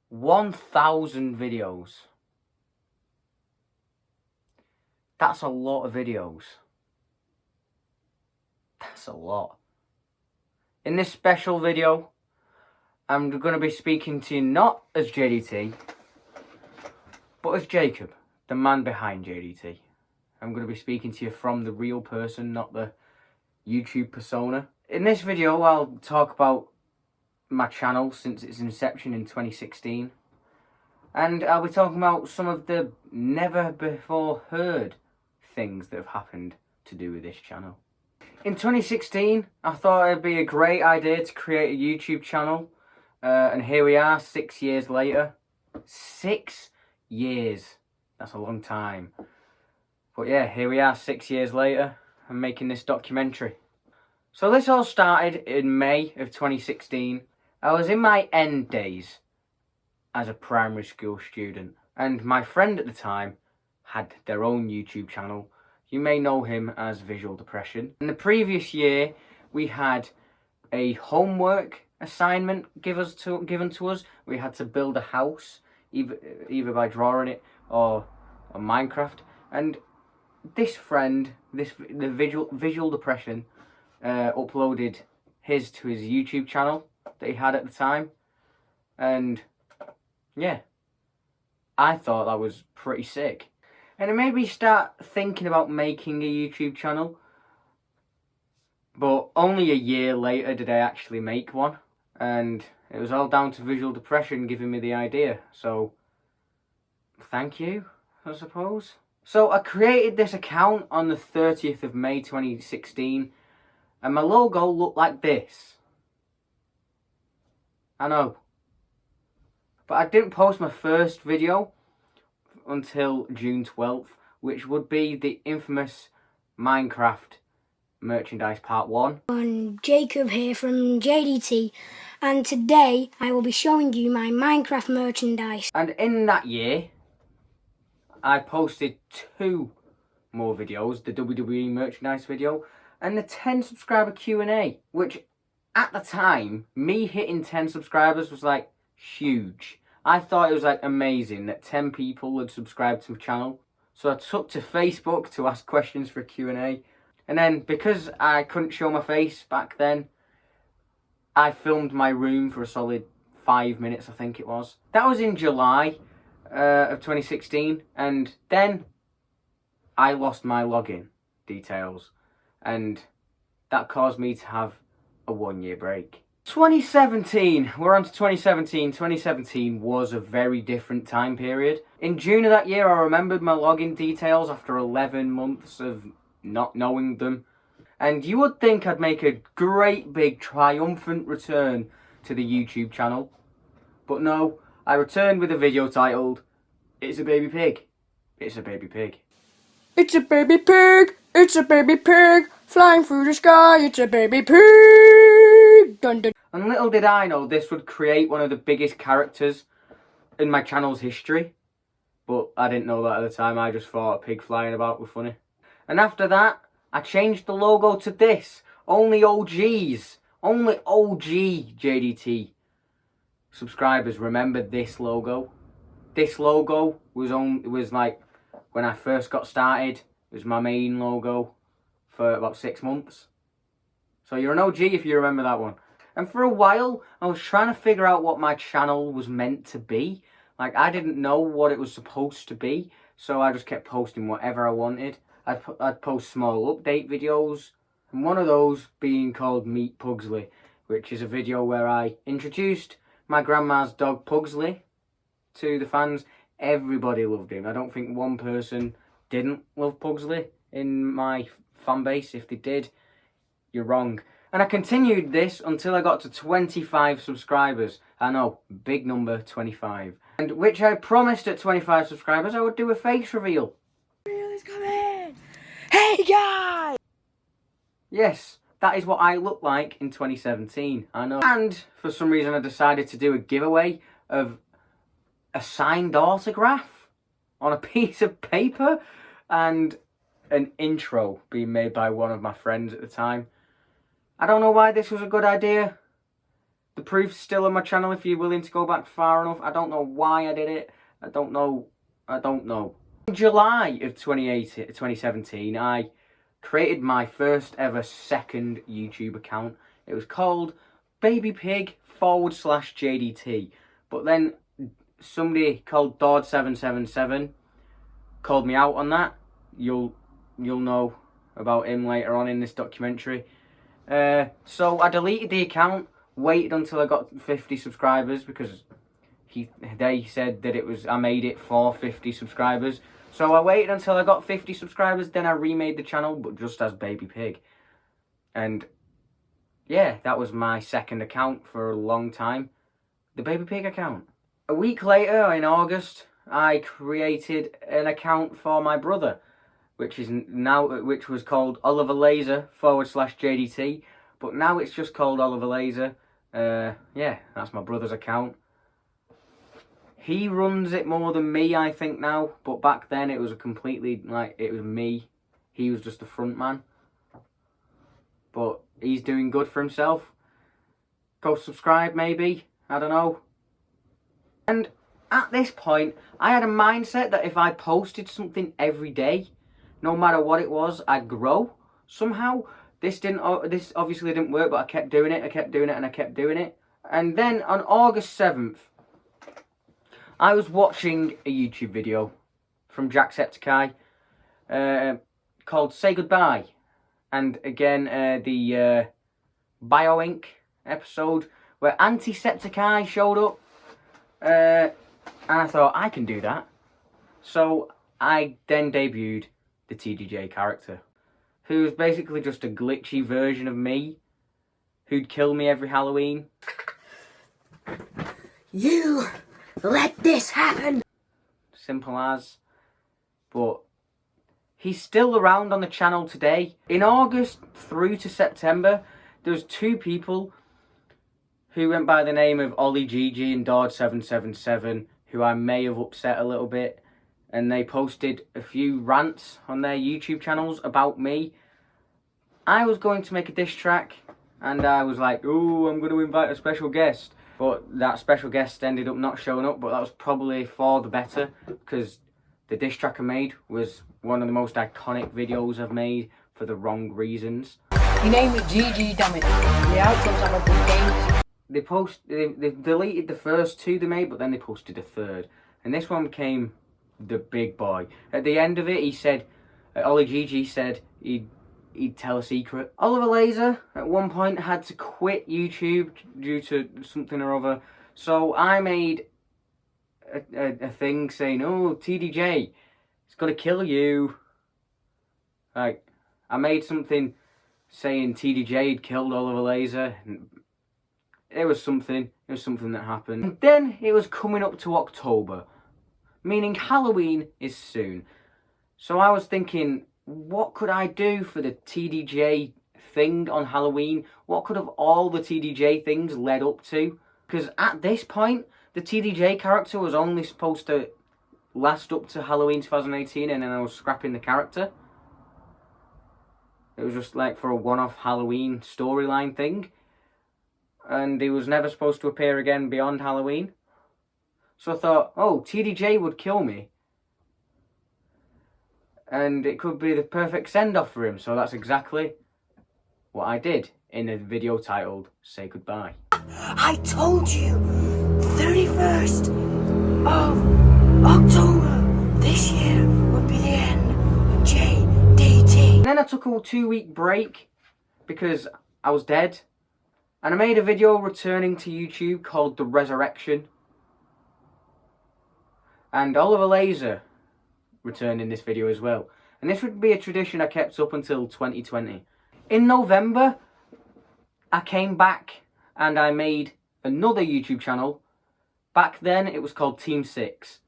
1,000 videos. That's a lot of videos. That's a lot. In this special video, I'm going to be speaking to you not as J.D.T, but as Jacob, the man behind J.D.T. I'm going to be speaking to you from the real person, not the YouTube persona. In this video, I'll talk about my channel since its inception in 2016. And I'll be talking about some of the never before heard things that have happened to do with this channel. In 2016, I thought it'd be a great idea to create a YouTube channel. And here we are 6 years later. 6 years. That's a long time. But yeah, here we are 6 years later. I'm making this documentary. So this all started in May of 2016. I was in my end days as a primary school student. And my friend at the time had their own YouTube channel. You may know him as Visual Depression. In the previous year, we had a homework assignment given to us. We had to build a house, either by drawing it or on Minecraft. And this friend, the Visual Depression, uploaded his to his YouTube channel that he had at the time. And yeah, I thought that was pretty sick. And it made me start thinking about making a YouTube channel. But only a year later did I actually make one. And it was all down to Visual Depression giving me the idea. So, thank you, I suppose. So I created this account on the 30th of May 2016. And my logo looked like this. I know. But I didn't post my first video until June 12th, which would be the infamous Minecraft merchandise part 1. Jacob here from J.D.T, and today I will be showing you my Minecraft merchandise. And in that year, I posted 2 more videos, the WWE merchandise video and the 10 subscriber Q&A, which at the time, me hitting 10 subscribers was like huge. I thought it was like amazing that 10 people had subscribed to my channel. So I took to Facebook to ask questions for a Q&A. And then because I couldn't show my face back then, I filmed my room for a solid 5 minutes, I think it was. That was in July of 2016. And then I lost my login details. And that caused me to have a 1-year break. 2017, we're on to 2017. 2017 was a very different time period. In June of that year, I remembered my login details after 11 months of not knowing them. And you would think I'd make a great big triumphant return to the YouTube channel. But no, I returned with a video titled, "It's a Baby Pig. It's a Baby Pig. It's a baby pig, it's a baby pig, flying through the sky, it's a baby pig. Dun, dun. And little did I know this would create one of the biggest characters in my channel's history. But I didn't know that at the time. I just thought a pig flying about was funny. And after that, I changed the logo to this. Only OGs, only OG J.D.T subscribers remember this logo. This logo was like when I first got started. It was my main logo for about 6 months. So you're an OG if you remember that one. And for a while, I was trying to figure out what my channel was meant to be. Like, I didn't know what it was supposed to be, so I just kept posting whatever I wanted. I'd post small update videos, and one of those being called Meet Pugsley, which is a video where I introduced my grandma's dog Pugsley to the fans. Everybody loved him. I don't think one person didn't love Pugsley in my fan base. If they did, you're wrong. And I continued this until I got to 25 subscribers. I know, big number, 25. And which I promised at 25 subscribers I would do a face reveal. It's coming! Hey guys! Yes, that is what I looked like in 2017, I know. And for some reason I decided to do a giveaway of a signed autograph on a piece of paper and an intro being made by one of my friends at the time. I don't know why this was a good idea, The proof's still on my channel if you're willing to go back far enough. I don't know why I did it. I don't know. In July of 2017, I created my first ever second YouTube account. It was called Baby Pig /J.D.T. But then somebody called Dord777 called me out on that. You'll know about him later on in this documentary. So I deleted the account, waited until I got 50 subscribers because they said that I made it for 50 subscribers. So I waited until I got 50 subscribers, then I remade the channel, but just as Baby Pig. And yeah, that was my second account for a long time. The Baby Pig account. A week later, in August, I created an account for my brother, which was called Oliver Laser /J.D.T. But now it's just called Oliver Laser. Yeah, that's my brother's account. He runs it more than me, I think, now. But back then it was it was me. He was just the front man. But he's doing good for himself. Go subscribe, maybe. I don't know. And at this point, I had a mindset that if I posted something every day, no matter what it was, I'd grow somehow. This obviously didn't work, but I kept doing it, and I kept doing it. And then on August 7th, I was watching a YouTube video from Jacksepticeye called Say Goodbye. And again, the BioInc episode where Antisepticeye showed up. And I thought, I can do that. So I then debuted the TDJ character, who's basically just a glitchy version of me, who'd kill me every Halloween. You let this happen! Simple as. But he's still around on the channel today. In August through to September, there was 2 people who went by the name of Ollie GG and Dord777, who I may have upset a little bit. And they posted a few rants on their YouTube channels about me. I was going to make a diss track, and I was like, oh, I'm going to invite a special guest. But that special guest ended up not showing up, but that was probably for the better, because the diss track I made was one of the most iconic videos I've made for the wrong reasons. You name it GG, damn it. The outcomes have a good game. They deleted the first 2 they made, but then they posted a third. And this one became the big boy. At the end of it, he said, Ollie GG said he'd tell a secret. Oliver Laser at one point had to quit YouTube due to something or other. So I made a thing saying, oh, TDJ, it's gonna kill you. Like, I made something saying TDJ had killed Oliver Laser. It was something that happened. And then it was coming up to October, meaning Halloween is soon. So I was thinking, what could I do for the TDJ thing on Halloween? What could have all the TDJ things led up to? Because at this point, the TDJ character was only supposed to last up to Halloween 2018, and then I was scrapping the character. It was just like for a one-off Halloween storyline thing. And he was never supposed to appear again beyond Halloween. So I thought, oh, TDJ would kill me. And it could be the perfect send-off for him. So that's exactly what I did in a video titled Say Goodbye. I told you, 31st of October this year would be the end of J.D.T. And then I took a 2-week break because I was dead. And I made a video returning to YouTube called The Resurrection. And Oliver Laser returned in this video as well. And this would be a tradition I kept up until 2020. In November, I came back and I made another YouTube channel. Back then, it was called Team 6.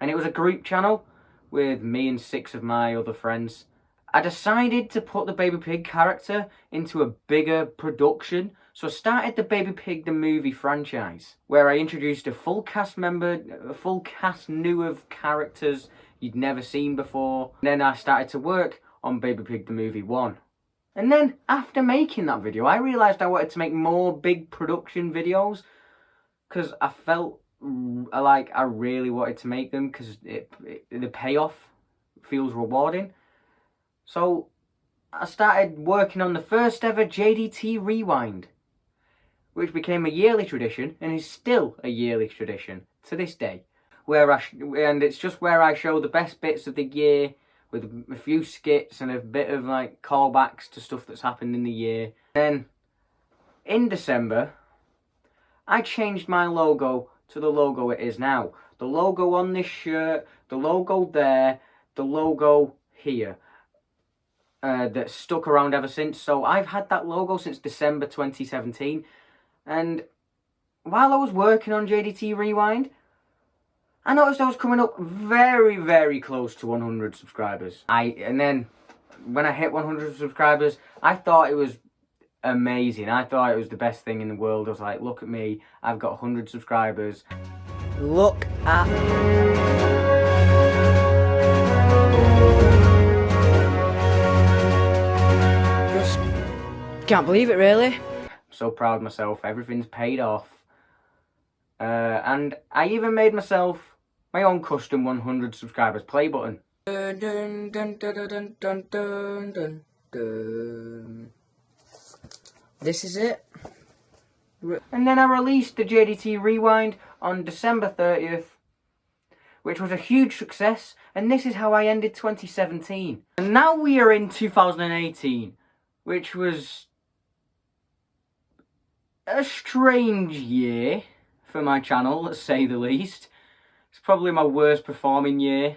And it was a group channel with me and 6 of my other friends. I decided to put the Baby Pig character into a bigger production, so I started the Baby Pig the Movie franchise, where I introduced a full cast new of characters you'd never seen before. And then I started to work on Baby Pig the Movie 1. And then after making that video, I realised I wanted to make more big production videos because I felt like I really wanted to make them because the payoff feels rewarding. So I started working on the first ever J.D.T rewind, which became a yearly tradition and is still a yearly tradition to this day. And it's just where I show the best bits of the year with a few skits and a bit of like callbacks to stuff that's happened in the year. Then in December, I changed my logo to the logo it is now. The logo on this shirt, the logo there, the logo here. That's stuck around ever since. So I've had that logo since December 2017. And while I was working on J.D.T Rewind, I noticed I was coming up very, very close to 100 subscribers. And then when I hit 100 subscribers, I thought it was amazing. I thought it was the best thing in the world. I was like, look at me, I've got 100 subscribers. Look at Just can't believe it, really. so proud of myself. Everything's paid off. And I even made myself my own custom 100 subscribers play button. Dun, dun, dun, dun, dun, dun, dun, dun, dun. This is it. And then I released the J.D.T Rewind on December 30th, which was a huge success, and this is how I ended 2017. And now we are in 2018, which was a strange year for my channel, let's say the least. It's probably my worst performing year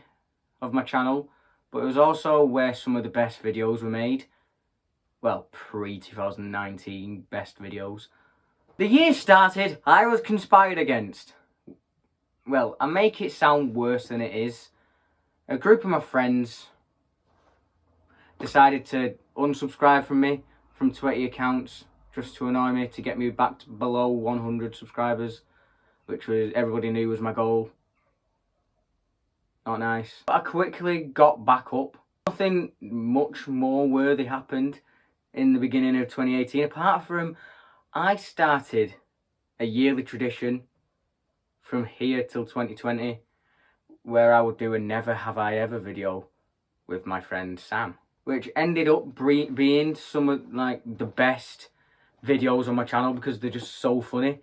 of my channel, but it was also where some of the best videos were made. Well, pre-2019 best videos. The year started, I was conspired against. Well, I make it sound worse than it is. A group of my friends decided to unsubscribe from me from 20 accounts just to annoy me, to get me back to below 100 subscribers, which was everybody knew was my goal. Not nice. But I quickly got back up. Nothing much more worthy happened in the beginning of 2018, apart from I started a yearly tradition from here till 2020 where I would do a Never Have I Ever video with my friend Sam, which ended up being some of like the best videos on my channel because they're just so funny,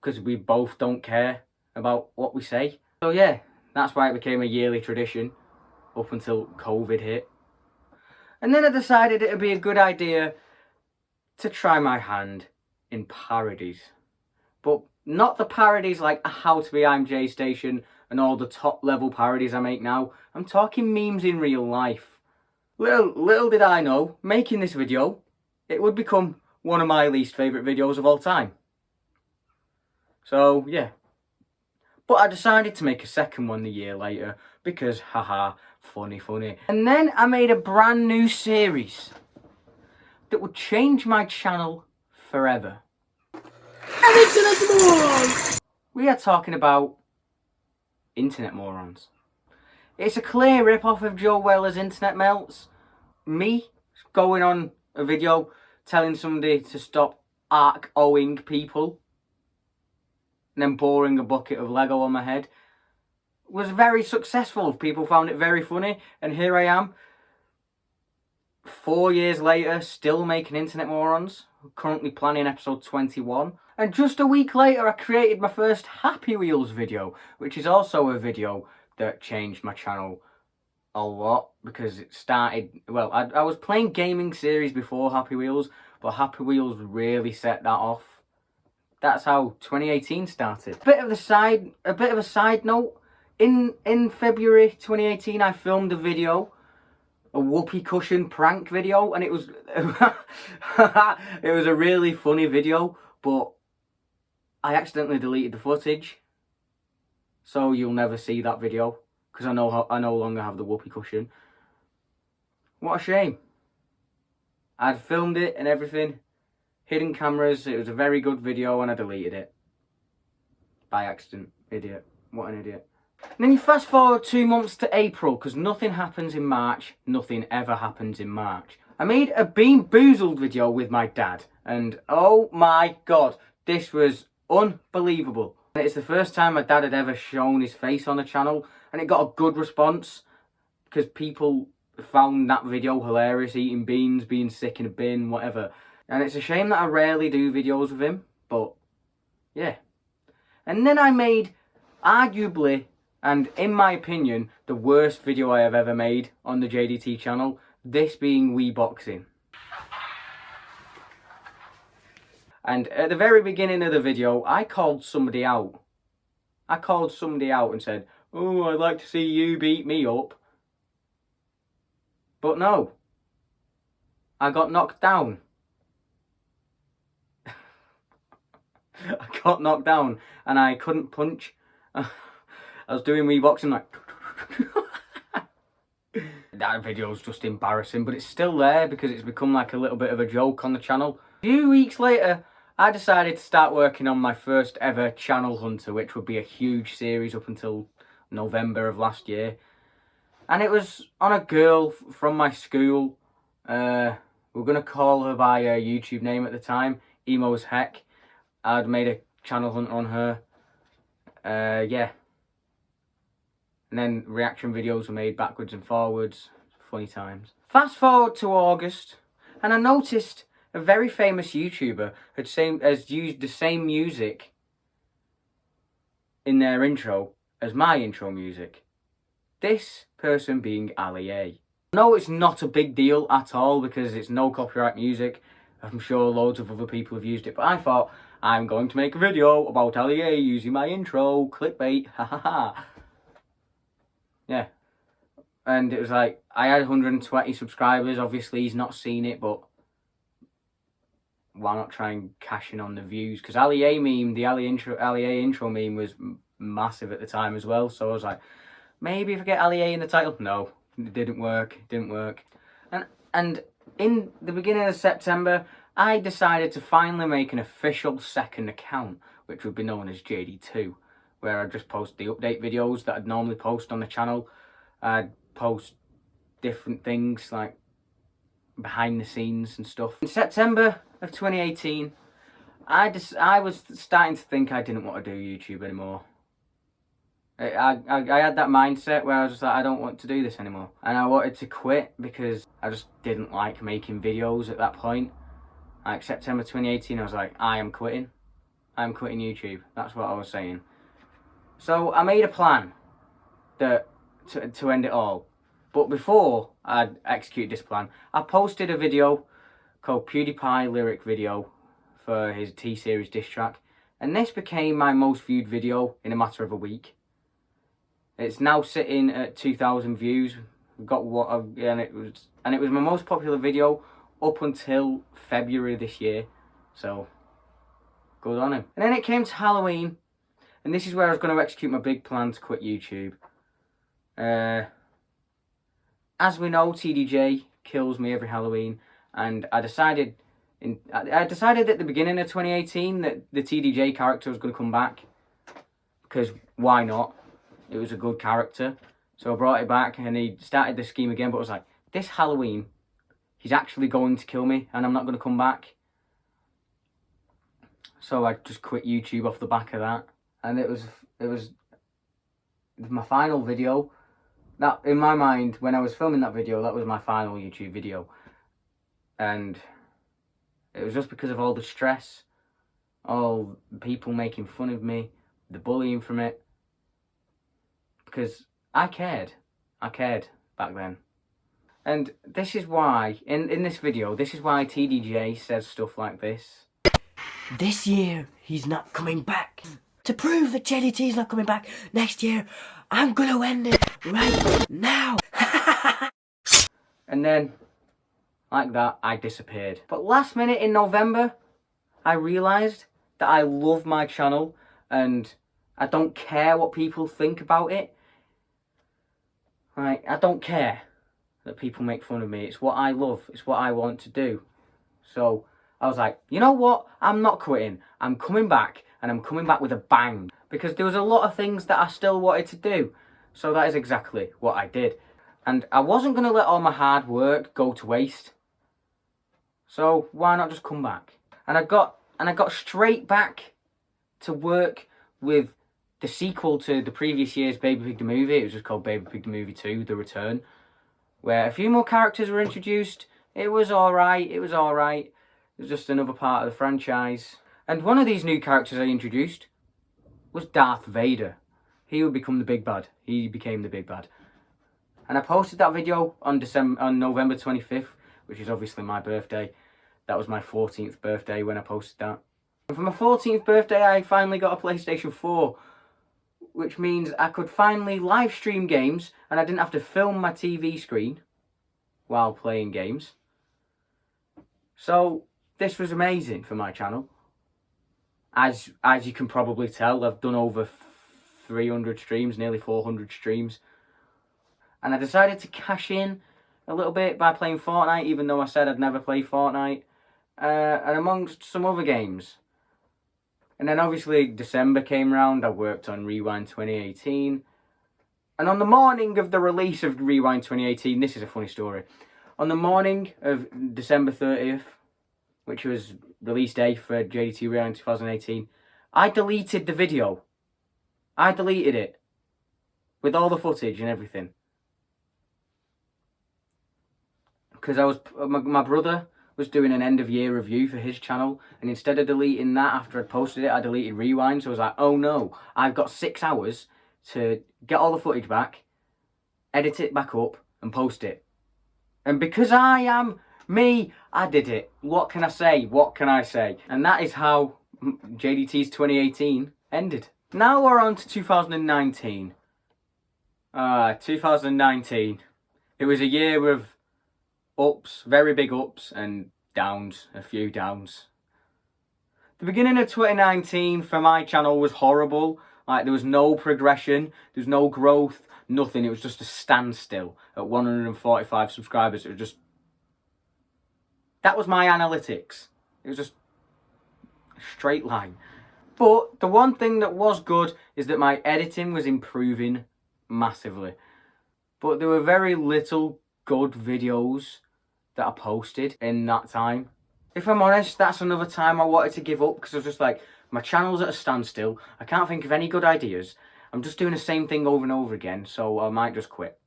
because we both don't care about what we say. So yeah, that's why it became a yearly tradition up until COVID hit. And then I decided it would be a good idea to try my hand in parodies. But not the parodies like How to Be I'm Jay Station and all the top level parodies I make now. I'm talking memes in real life. Little did I know, making this video, it would become one of my least favourite videos of all time. So yeah. But I decided to make a second one the year later because haha, funny. And then I made a brand new series that would change my channel forever. We are talking about Internet Morons. It's a clear rip-off of Joe Weller's Internet Melts. Me going on a video telling somebody to stop arc-owing people and then pouring a bucket of Lego on my head was very successful. People found it very funny, and here I am 4 years later, still making Internet Morons, currently planning episode 21. And just a week later, I created my first Happy Wheels video, which is also a video that changed my channel a lot, because it started, well, I was playing gaming series before Happy Wheels, but Happy Wheels really set that off. That's how 2018 started. A bit of a side note, in February 2018, I filmed a video, a whoopee cushion prank video, and it was it was a really funny video, but I accidentally deleted the footage, so you'll never see that video because I no longer have the whoopee cushion. What a shame. I'd filmed it and everything, hidden cameras. It was a very good video, and I deleted it by accident. Idiot. What an idiot. And then you fast forward 2 months to April, because nothing happens in March. Nothing ever happens in March. I made a Bean Boozled video with my dad, and oh my god, this was unbelievable. It's the first time my dad had ever shown his face on the channel, and it got a good response because people found that video hilarious, eating beans, being sick in a bin, whatever. And it's a shame that I rarely do videos with him, but yeah. And then I made, arguably, and in my opinion, the worst video I have ever made on the J.D.T channel, this being Wii Boxing. And at the very beginning of the video, I called somebody out. I called somebody out and said, "Oh, I'd like to see you beat me up." But no, I got knocked down. I got knocked down and I couldn't punch. I was doing Wii Boxing like... That video's just embarrassing, but it's still there because it's become like a little bit of a joke on the channel. A few weeks later, I decided to start working on my first ever Channel Hunter, which would be a huge series up until November of last year. And it was on a girl from my school. We're going to call her by her YouTube name at the time, Emo as Heck. I'd made a Channel Hunter on her. Yeah. And then reaction videos were made backwards and forwards. Funny times. Fast forward to August, and I noticed a very famous YouTuber has used the same music in their intro as my intro music. This person being Ali A. No, it's not a big deal at all because it's no copyright music. I'm sure loads of other people have used it, but I thought I'm going to make a video about Ali A using my intro. Clickbait, ha ha ha. Yeah. And it was like, I had 120 subscribers. Obviously, he's not seen it, but why not try and cash in on the views? Because Ali A meme, the Ali A intro meme was massive at the time as well. So I was like, maybe if I get Ali A in the title. No, it didn't work. It didn't work. And in the beginning of September, I decided to finally make an official second account, which would be known as JD2, where I'd just post the update videos that I'd normally post on the channel. I'd post different things like behind the scenes and stuff. In September of 2018, I was starting to think I didn't want to do YouTube anymore. I had that mindset where I was just like, I don't want to do this anymore. And I wanted to quit because I just didn't like making videos at that point. Like September 2018, I was like, I am quitting. I'm quitting YouTube. That's what I was saying. So I made a plan to end it all. But before I executed this plan, I posted a video called PewDiePie Lyric Video for his T-Series diss track. And this became my most viewed video in a matter of a week. It's now sitting at 2,000 views. And it was my most popular video up until February this year. So good on him. And then it came to Halloween, and this is where I was going to execute my big plan to quit YouTube. As we know, TDJ kills me every Halloween, and I decided at the beginning of 2018 that the TDJ character was going to come back, because why not? It was a good character, so I brought it back, and he started the scheme again. But I was like, this Halloween, he's actually going to kill me, and I'm not going to come back. So I just quit YouTube off the back of that, and it was my final video. That, in my mind, when I was filming that video, that was my final YouTube video. And it was just because of all the stress, all the people making fun of me, the bullying from it. Because I cared back then. And this is why, in this video, this is why TDJ says stuff like this. This year, he's not coming back. To prove that J.D.T is not coming back next year, I'm gonna end it right now. And then, like that, I disappeared. But last minute in November, I realised that I love my channel and I don't care what people think about it. Like, I don't care that people make fun of me. It's what I love. It's what I want to do. So I was like, you know what? I'm not quitting. I'm coming back, and I'm coming back with a bang. Because there was a lot of things that I still wanted to do. So that is exactly what I did. And I wasn't going to let all my hard work go to waste. So why not just come back? And I got straight back to work with the sequel to the previous year's Baby Pig the Movie. It was just called Baby Pig the Movie 2, The Return, where a few more characters were introduced. It was alright, it was just another part of the franchise. And one of these new characters I introduced was Darth Vader. He would become the big bad. He became the big bad. And I posted that video on November 25th, which is obviously my birthday. That was my 14th birthday when I posted that. And for my 14th birthday, I finally got a PlayStation 4, which means I could finally live stream games and I didn't have to film my TV screen while playing games. So this was amazing for my channel. As you can probably tell, I've done over 300 streams, nearly 400 streams. And I decided to cash in a little bit by playing Fortnite, even though I said I'd never play Fortnite. And amongst some other games. And then obviously December came round, I worked on Rewind 2018. And on the morning of the release of Rewind 2018, this is a funny story. On the morning of December 30th, which was release day for J.D.T Rewind 2018, I deleted the video. I deleted it. With all the footage and everything. Because my brother was doing an end of year review for his channel, and instead of deleting that after I posted it, I deleted Rewind. So I was like, oh no, I've got 6 hours to get all the footage back, edit it back up, and post it. And because I am me, I did it. What can I say? What can I say? And that is how J.D.T's 2018 ended. Now we're on to 2019. 2019. It was a year of ups, very big ups, and downs, a few downs. The beginning of 2019 for my channel was horrible. Like, there was no progression, there was no growth, nothing. It was just a standstill at 145 subscribers. It was just... That was my analytics. It was just a straight line. But the one thing that was good is that my editing was improving massively. But there were very little good videos that I posted in that time. If I'm honest, that's another time I wanted to give up, because I was just like, my channel's at a standstill, I can't think of any good ideas, I'm just doing the same thing over and over again, so I might just quit.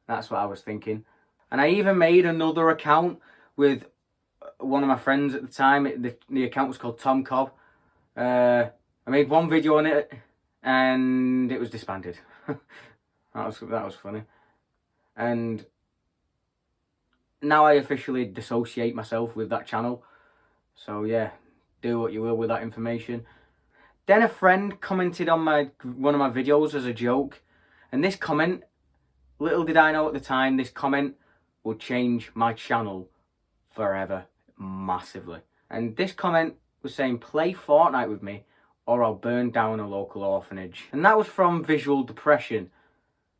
That's what I was thinking. And I even made another account with one of my friends at the time. The account was called Tom Cobb. I made one video on it and it was disbanded. that was funny. And now I officially dissociate myself with that channel. So yeah, do what you will with that information. Then a friend commented on one of my videos as a joke. And this comment, little did I know at the time, this comment would change my channel forever, massively. And this comment was saying, play Fortnite with me or I'll burn down a local orphanage. And that was from Visual Depression.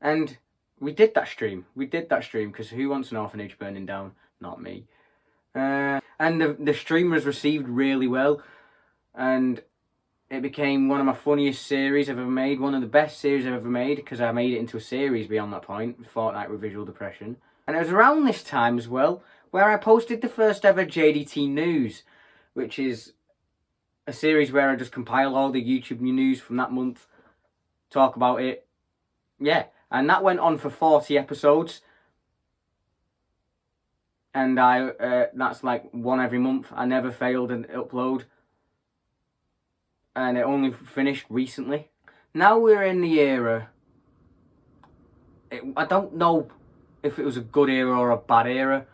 And we did that stream. Because who wants an orphanage burning down? Not me. And the stream was received really well. And it became one of my funniest series I've ever made. One of the best series I've ever made, because I made it into a series beyond that point. Fortnite with Visual Depression. And it was around this time as well where I posted the first ever J.D.T news, which is a series where I just compile all the YouTube news from that month, talk about it. Yeah, and that went on for 40 episodes. And that's like one every month. I never failed an upload. And it only finished recently. Now we're in the era, I don't know if it was a good era or a bad era,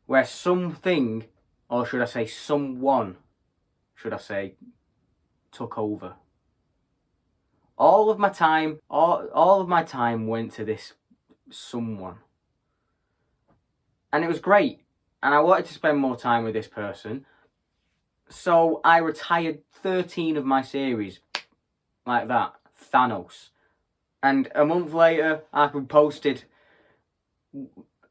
where something, or should I say someone, took over. All of my time went to this someone. And it was great. And I wanted to spend more time with this person. So I retired 13 of my series. Like that. Thanos. And a month later, I posted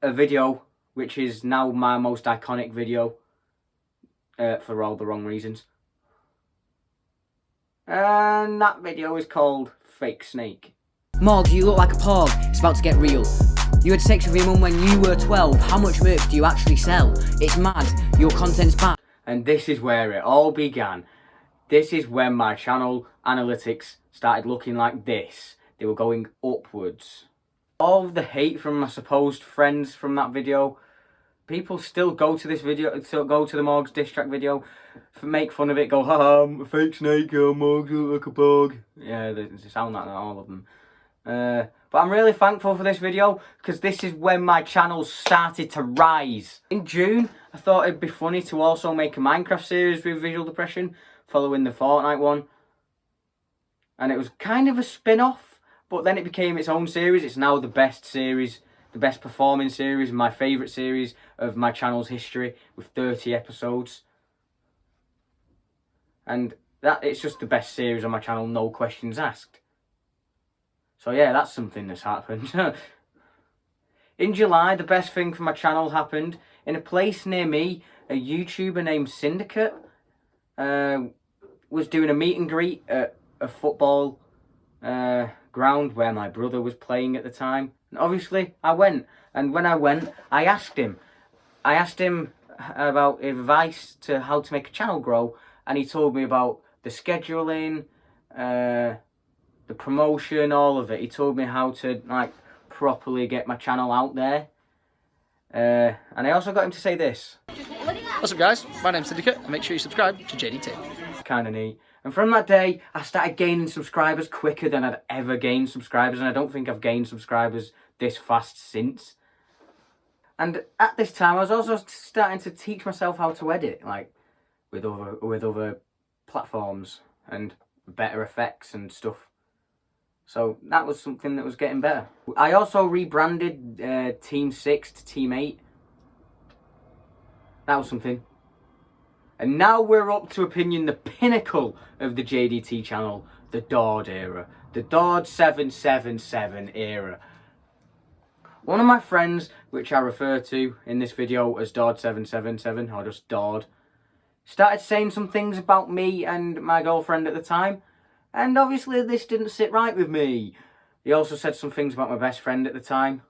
a video, which is now my most iconic video, for all the wrong reasons. And that video is called Fake Snake. Mog, you look like a pog. It's about to get real. You had sex with your mum when you were 12. How much merch do you actually sell? It's mad. Your content's bad. And this is where it all began. This is when my channel analytics started looking like this. They were going upwards. All of the hate from my supposed friends from that video, people still go to this video, still go to the Morgs diss track video, make fun of it, go, haha, I'm a fake snake, Morgs look like a bug. Yeah, they sound like that, all of them. But I'm really thankful for this video, because this is when my channel started to rise. In June, I thought it'd be funny to also make a Minecraft series with visual depression, following the Fortnite one. And it was kind of a spin-off, but then it became its own series. It's now the best series, the best performing series, my favourite series of my channel's history, with 30 episodes. And it's just the best series on my channel, no questions asked. So yeah, that's something that's happened. In July, the best thing for my channel happened. In a place near me, a YouTuber named Syndicate was doing a meet and greet at a football ground where my brother was playing at the time. And obviously, I went. And when I went, I asked him about advice to how to make a channel grow. And he told me about the scheduling, the promotion, all of it. He told me how to like properly get my channel out there. And I also got him to say this. What's up guys, my name's Syndicate and make sure you subscribe to J.D.T. Kind of neat. And from that day, I started gaining subscribers quicker than I'd ever gained subscribers, and I don't think I've gained subscribers this fast since. And at this time, I was also starting to teach myself how to edit, like with other platforms and better effects and stuff. So that was something that was getting better. I also rebranded Team 6 to Team 8. That was something. And now we're up to opinion the pinnacle of the J.D.T channel, the Dord era. The Dord 777 era. One of my friends, which I refer to in this video as Dord 777, or just Dord, started saying some things about me and my girlfriend at the time. And obviously this didn't sit right with me. He also said some things about my best friend at the time.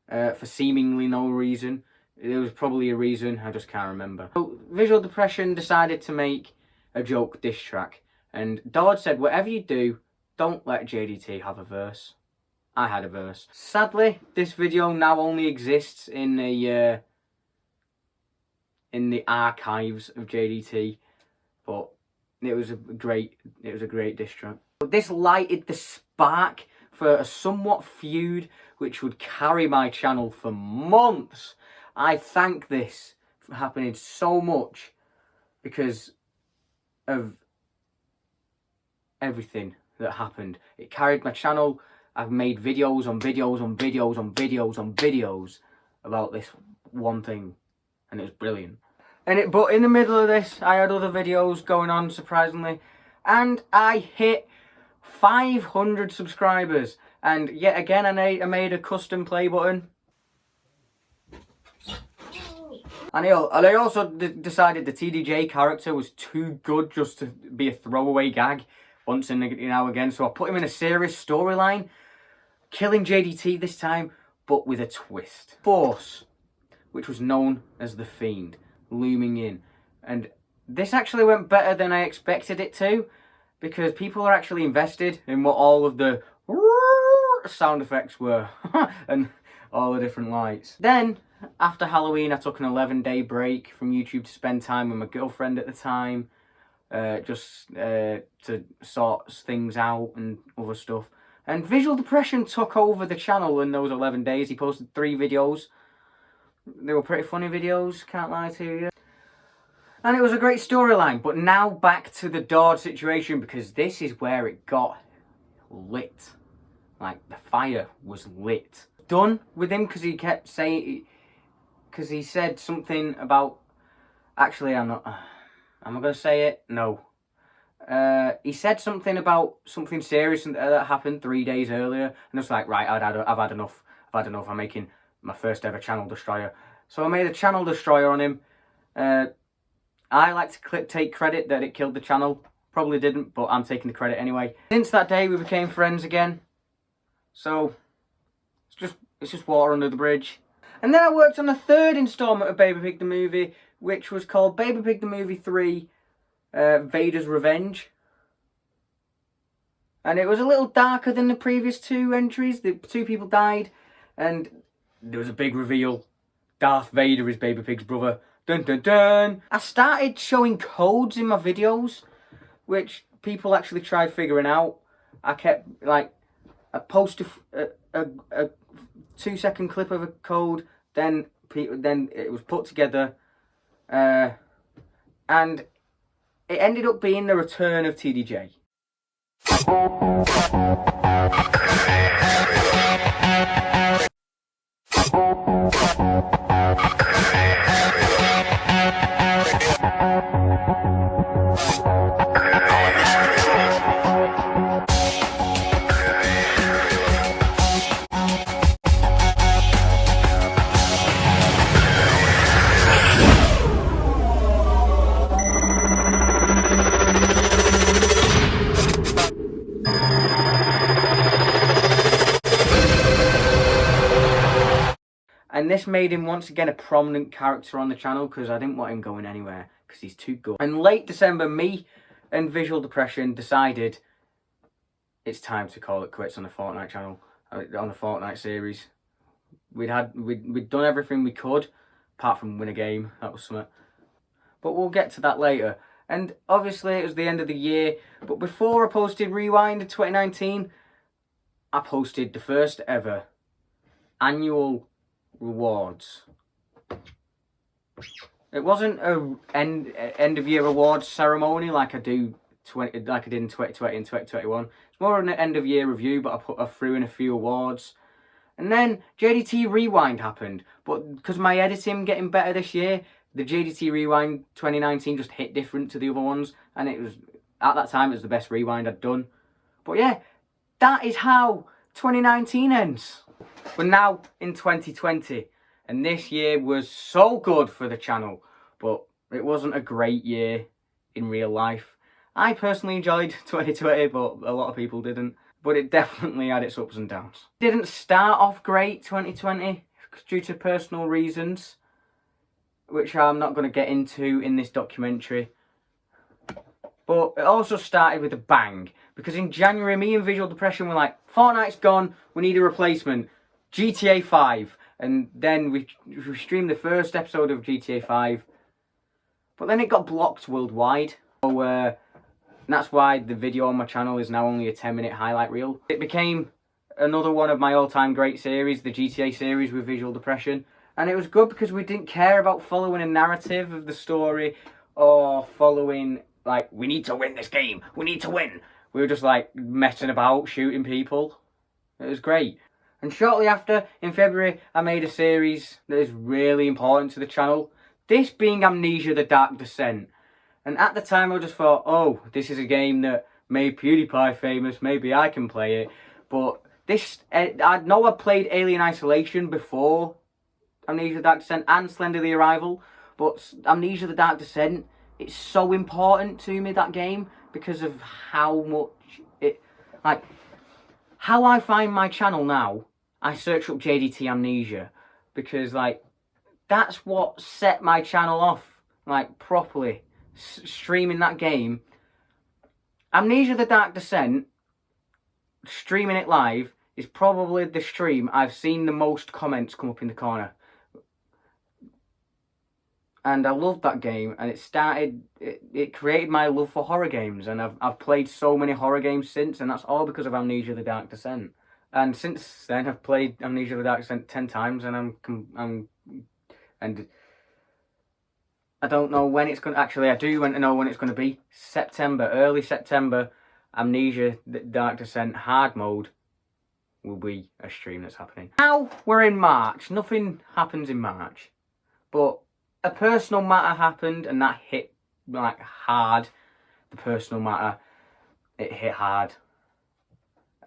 For seemingly no reason. There was probably a reason, I just can't remember. So, Visual Depression decided to make a joke diss track. And Dord said, whatever you do, don't let J.D.T have a verse. I had a verse. Sadly, this video now only exists in the archives of J.D.T. But it was a great diss track. This lighted the spark for a somewhat feud which would carry my channel for months. I thank this for happening so much because of everything that happened. It carried my channel. I've made videos on videos on videos on videos on videos about this one thing, and it was brilliant. But in the middle of this, I had other videos going on, surprisingly, and I hit 500 subscribers. And yet again, I made a custom play button. And I also decided the TDJ character was too good just to be a throwaway gag once in now again. So I put him in a serious storyline, killing J.D.T this time, but with a twist. Force, which was known as the Fiend, looming in. And this actually went better than I expected it to, because people are actually invested in what all of the sound effects were and all the different lights. Then, after Halloween, I took an 11-day break from YouTube to spend time with my girlfriend at the time, just to sort things out and other stuff. And Visual Depression took over the channel in those 11 days. He posted 3 videos. They were pretty funny videos, can't lie to you. And it was a great storyline. But now back to the Dord situation, because this is where it got lit. Like, the fire was lit. Done with him because he kept saying... Because he said something about... Actually, I'm not... Am I going to say it? No. He said something about something serious that happened 3 days earlier. And it's like, right, I've had enough. I've had enough. I'm making my first ever channel destroyer. So I made a channel destroyer on him. I like to take credit that it killed the channel. Probably didn't, but I'm taking the credit anyway. Since that day, we became friends again. So, it's just It's just water under the bridge. And then I worked on the third instalment of Baby Pig the Movie, which was called Baby Pig the Movie 3, Vader's Revenge. And it was a little darker than the previous two entries. The two people died, and there was a big reveal. Darth Vader is Baby Pig's brother. Dun dun dun! I started showing codes in my videos, which people actually tried figuring out. I kept, like, I post a 2-second clip of a code, then it was put together, and it ended up being the return of TDJ. And this made him once again a prominent character on the channel because I didn't want him going anywhere because he's too good. And late December, me and Visual Depression decided it's time to call it quits on the Fortnite channel, on the Fortnite series. We'd done everything we could, apart from win a game. That was something. But we'll get to that later. And obviously it was the end of the year. But before I posted Rewind in 2019, I posted the first ever annual rewards. It wasn't a end of year awards ceremony like I did in 2020 and 2021. It's more an end of year review, but I threw in a few awards. And then J.D.T Rewind happened, but because my editing getting better this year, the J.D.T Rewind 2019 just hit different to the other ones, and it was, at that time, it was the best rewind I'd done. But yeah, that is how 2019 ends. We're now in 2020, and this year was so good for the channel, but it wasn't a great year in real life. I personally enjoyed 2020, but a lot of people didn't. But it definitely had its ups and downs. Didn't start off great, 2020, due to personal reasons, which I'm not going to get into in this documentary. But it also started with a bang, because in January, me and Visual Depression were like, Fortnite's gone, we need a replacement. GTA 5. And then we streamed the first episode of GTA 5. But then it got blocked worldwide. So, that's why the video on my channel is now only a 10-minute highlight reel. It became another one of my all-time great series, the GTA series with Visual Depression. And it was good because we didn't care about following a narrative of the story or following, like, we need to win this game, we need to win. We were just, like, messing about, shooting people. It was great. And shortly after, in February, I made a series that is really important to the channel. This being Amnesia: The Dark Descent. And at the time, I just thought, oh, this is a game that made PewDiePie famous. Maybe I can play it. But this, I know I played Alien Isolation before Amnesia: The Dark Descent and Slender the Arrival. But Amnesia: The Dark Descent, it's so important to me, that game, because of how much it, like, how I find my channel now. I search up J.D.T Amnesia because, like, that's what set my channel off, like, properly. Streaming that game. Amnesia: The Dark Descent, streaming it live, is probably the stream I've seen the most comments come up in the corner. And I loved that game, and it created my love for horror games, and I've played so many horror games since, and that's all because of Amnesia: The Dark Descent. And since then, I've played Amnesia: The Dark Descent 10 times, and and I don't know when it's going to... Actually, I do want to know when it's going to be. September, early September, Amnesia: The Dark Descent hard mode will be a stream that's happening. Now we're in March. Nothing happens in March. But a personal matter happened, and that hit, like, hard. The personal matter, it hit hard.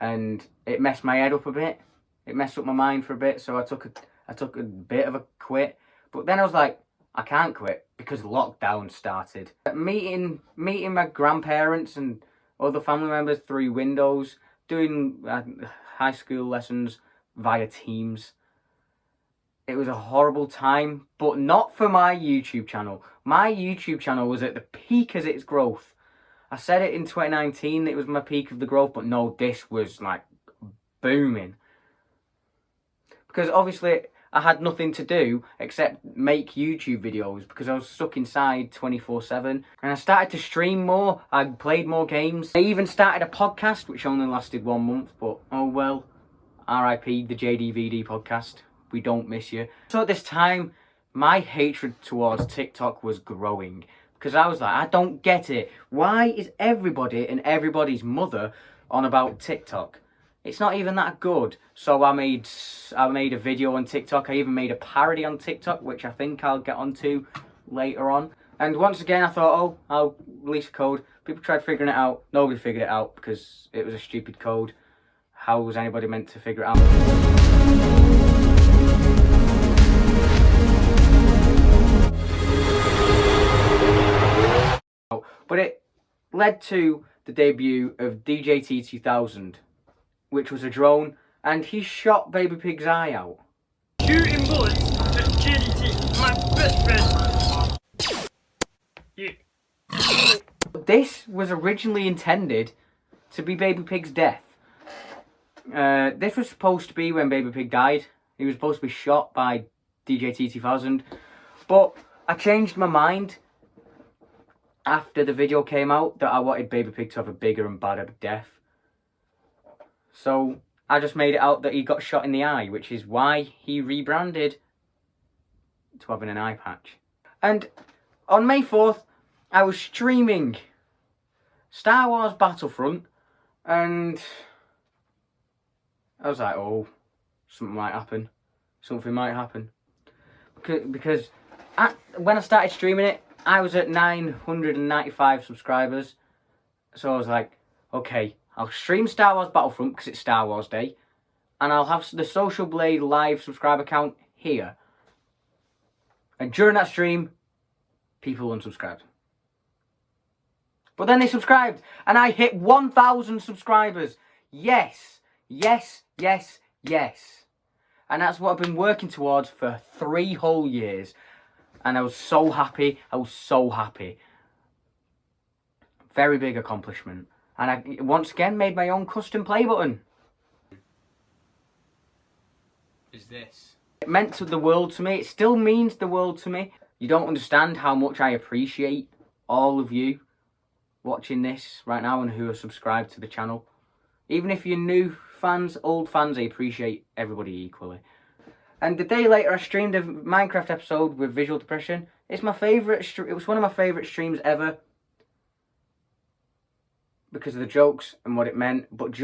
And it messed my head up a bit. It messed up my mind for a bit, so I took a bit of a quit. But then I was like, I can't quit because lockdown started. Meeting my grandparents and other family members through Windows, doing high school lessons via Teams. It was a horrible time, but not for my YouTube channel. My YouTube channel was at the peak as its growth. I said it in 2019, it was my peak of the growth, but no, this was like booming. Because obviously I had nothing to do except make YouTube videos because I was stuck inside 24/7. And I started to stream more, I played more games. I even started a podcast which only lasted 1 month, but oh well. RIP the J.D.T podcast. We don't miss you. So at this time, my hatred towards TikTok was growing. Because I was like, I don't get it. Why is everybody and everybody's mother on about TikTok? It's not even that good. So I made a video on TikTok. I even made a parody on TikTok, which I think I'll get onto later on. And once again, I thought, oh, I'll release a code. People tried figuring it out. Nobody figured it out because it was a stupid code. How was anybody meant to figure it out? But it led to the debut of J.D.T 2000, which was a drone, and he shot Baby Pig's eye out. Shooting bullets at J.D.T, my best friend. Yeah. This was originally intended to be Baby Pig's death. This was supposed to be when Baby Pig died. He was supposed to be shot by J.D.T 2000, but I changed my mind after the video came out that I wanted Baby Pig to have a bigger and badder death. So I just made it out that he got shot in the eye, which is why he rebranded to having an eye patch. And on May 4th, I was streaming Star Wars Battlefront, and I was like, oh, something might happen. Something might happen. Because when I started streaming it, I was at 995 subscribers. So I was like, okay, I'll stream Star Wars Battlefront because it's Star Wars Day. And I'll have the Social Blade live subscriber count here. And during that stream, people unsubscribed. But then they subscribed. And I hit 1,000 subscribers. Yes, yes, yes, yes. And that's what I've been working towards for 3 whole years. And I was so happy. I was so happy. Very big accomplishment. And I once again made my own custom play button. Is this? It meant the world to me. It still means the world to me. You don't understand how much I appreciate all of you watching this right now and who are subscribed to the channel. Even if you're new fans, old fans, I appreciate everybody equally. And the day later, I streamed a Minecraft episode with visual depression. It's my favourite. It was one of my favourite streams ever because of the jokes and what it meant. But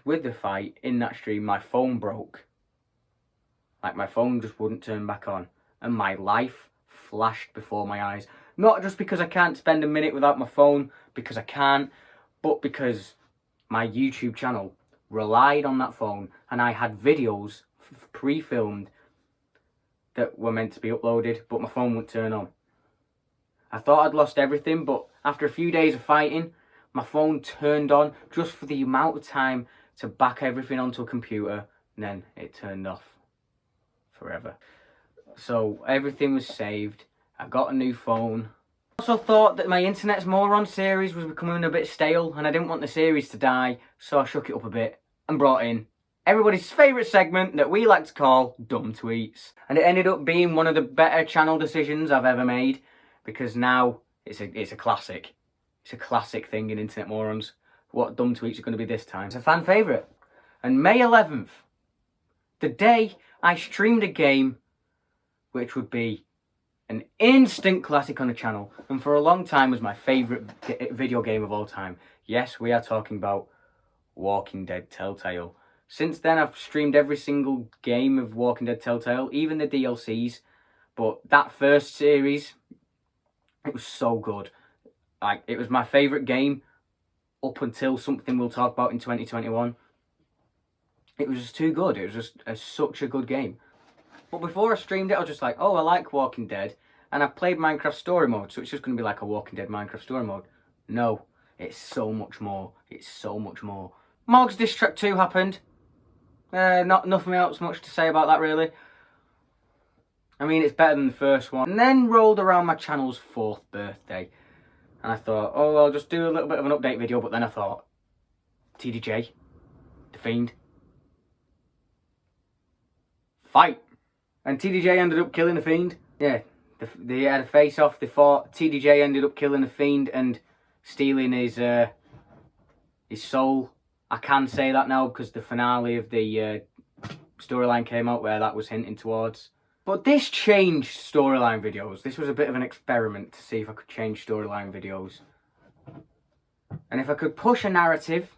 with the fight in that stream, my phone broke. Like my phone just wouldn't turn back on, and my life flashed before my eyes. Not just because I can't spend a minute without my phone, because I can't, but because my YouTube channel relied on that phone, and I had videos pre-filmed that were meant to be uploaded, but my phone wouldn't turn on. I thought I'd lost everything, but after a few days of fighting, my phone turned on just for the amount of time to back everything onto a computer, and then it turned off forever. So everything was saved. I got a new phone. I also thought that my Internet's Moron series was becoming a bit stale, and I didn't want the series to die, so I shook it up a bit and brought in everybody's favourite segment that we like to call Dumb Tweets. And it ended up being one of the better channel decisions I've ever made, because now it's a classic. It's a classic thing in Internet Morons. What Dumb Tweets are going to be this time. It's a fan favourite. And May 11th, the day I streamed a game which would be an instant classic on the channel, and for a long time was my favourite video game of all time. Yes, we are talking about Walking Dead Telltale. Since then, I've streamed every single game of Walking Dead Telltale, even the DLCs. But that first series, it was so good. Like, it was my favourite game up until something we'll talk about in 2021. It was just too good. It was just such a good game. But before I streamed it, I was just like, oh, I like Walking Dead. And I played Minecraft Story Mode, so it's just going to be like a Walking Dead Minecraft Story Mode. No, it's so much more. It's so much more. Mog's Diss Track 2 happened. Nothing else much to say about that, really. I mean, it's better than the first one. And then rolled around my channel's 4th birthday. And I thought, oh, I'll just do a little bit of an update video. But then I thought, TDJ, The Fiend, fight. And TDJ ended up killing The Fiend. Yeah, they had a face-off. They fought. TDJ ended up killing The Fiend and stealing his soul. I can say that now because the finale of the storyline came out where that was hinting towards. But this changed storyline videos. This was a bit of an experiment to see if I could change storyline videos. And if I could push a narrative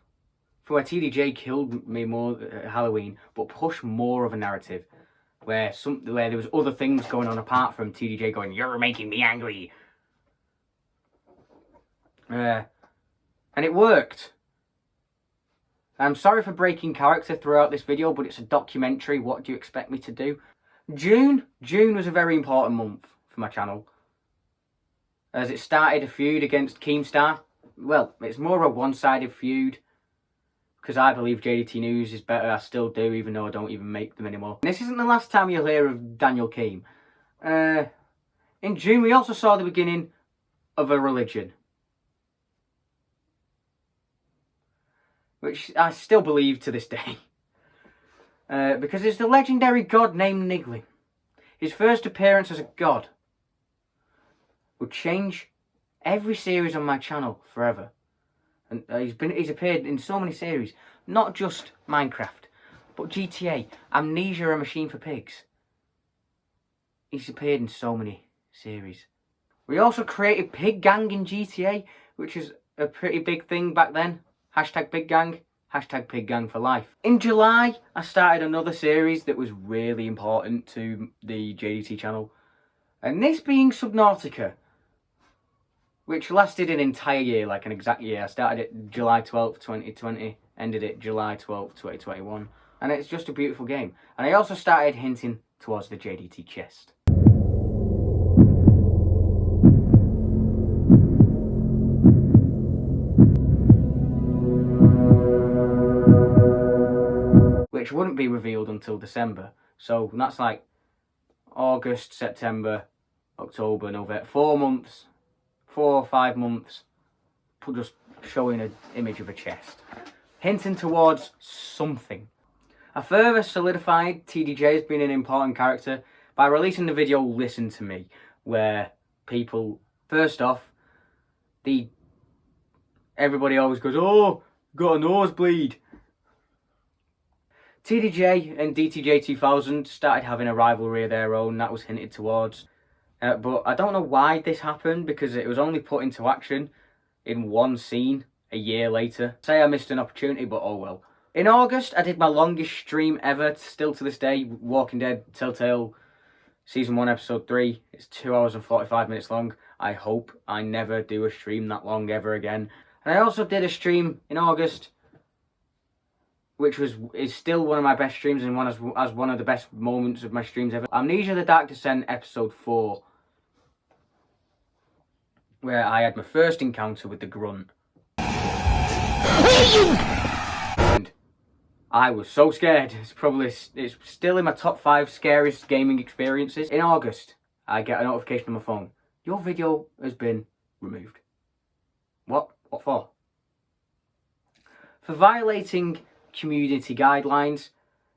for where TDJ killed me more at Halloween, but push more of a narrative where there was other things going on apart from TDJ going, "You're making me angry." And it worked. I'm sorry for breaking character throughout this video, but it's a documentary. What do you expect me to do? June was a very important month for my channel, as it started a feud against Keemstar. Well, it's more a one-sided feud, because I believe J.D.T News is better. I still do, even though I don't even make them anymore. And this isn't the last time you'll hear of Daniel Keem. In June, we also saw the beginning of a religion, which I still believe to this day. Because it's the legendary god named Niggly. His first appearance as a god would change every series on my channel forever. And he's appeared in so many series, not just Minecraft, but GTA, Amnesia: A Machine for Pigs. He's appeared in so many series. We also created Pig Gang in GTA, which is a pretty big thing back then. Hashtag Pig Gang. Hashtag Pig Gang for life. In July, I started another series that was really important to the J.D.T channel. And this being Subnautica, which lasted an entire year, like an exact year. I started it July 12th, 2020, ended it July 12th, 2021. And it's just a beautiful game. And I also started hinting towards the J.D.T chest. Which wouldn't be revealed until December. So that's like August, September, October, November. 4 months, 4 or 5 months, just showing an image of a chest. Hinting towards something. I further solidified TDJ as being an important character by releasing the video Listen to Me, where people, first off, everybody always goes, "Oh, got a nosebleed." TDJ and DTJ2000 started having a rivalry of their own, that was hinted towards. But I don't know why this happened, because it was only put into action in one scene a year later. Say I missed an opportunity, but oh well. In August, I did my longest stream ever, still to this day, Walking Dead Telltale Season 1 Episode 3. It's 2 hours and 45 minutes long. I hope I never do a stream that long ever again. And I also did a stream in August, which is still one of my best streams and as one of the best moments of my streams ever. Amnesia: The Dark Descent Episode 4, where I had my first encounter with the Grunt. And I was so scared. It's still in my top 5 scariest gaming experiences. In August, I get a notification on my phone. Your video has been removed. What? What for? For violating community guidelines.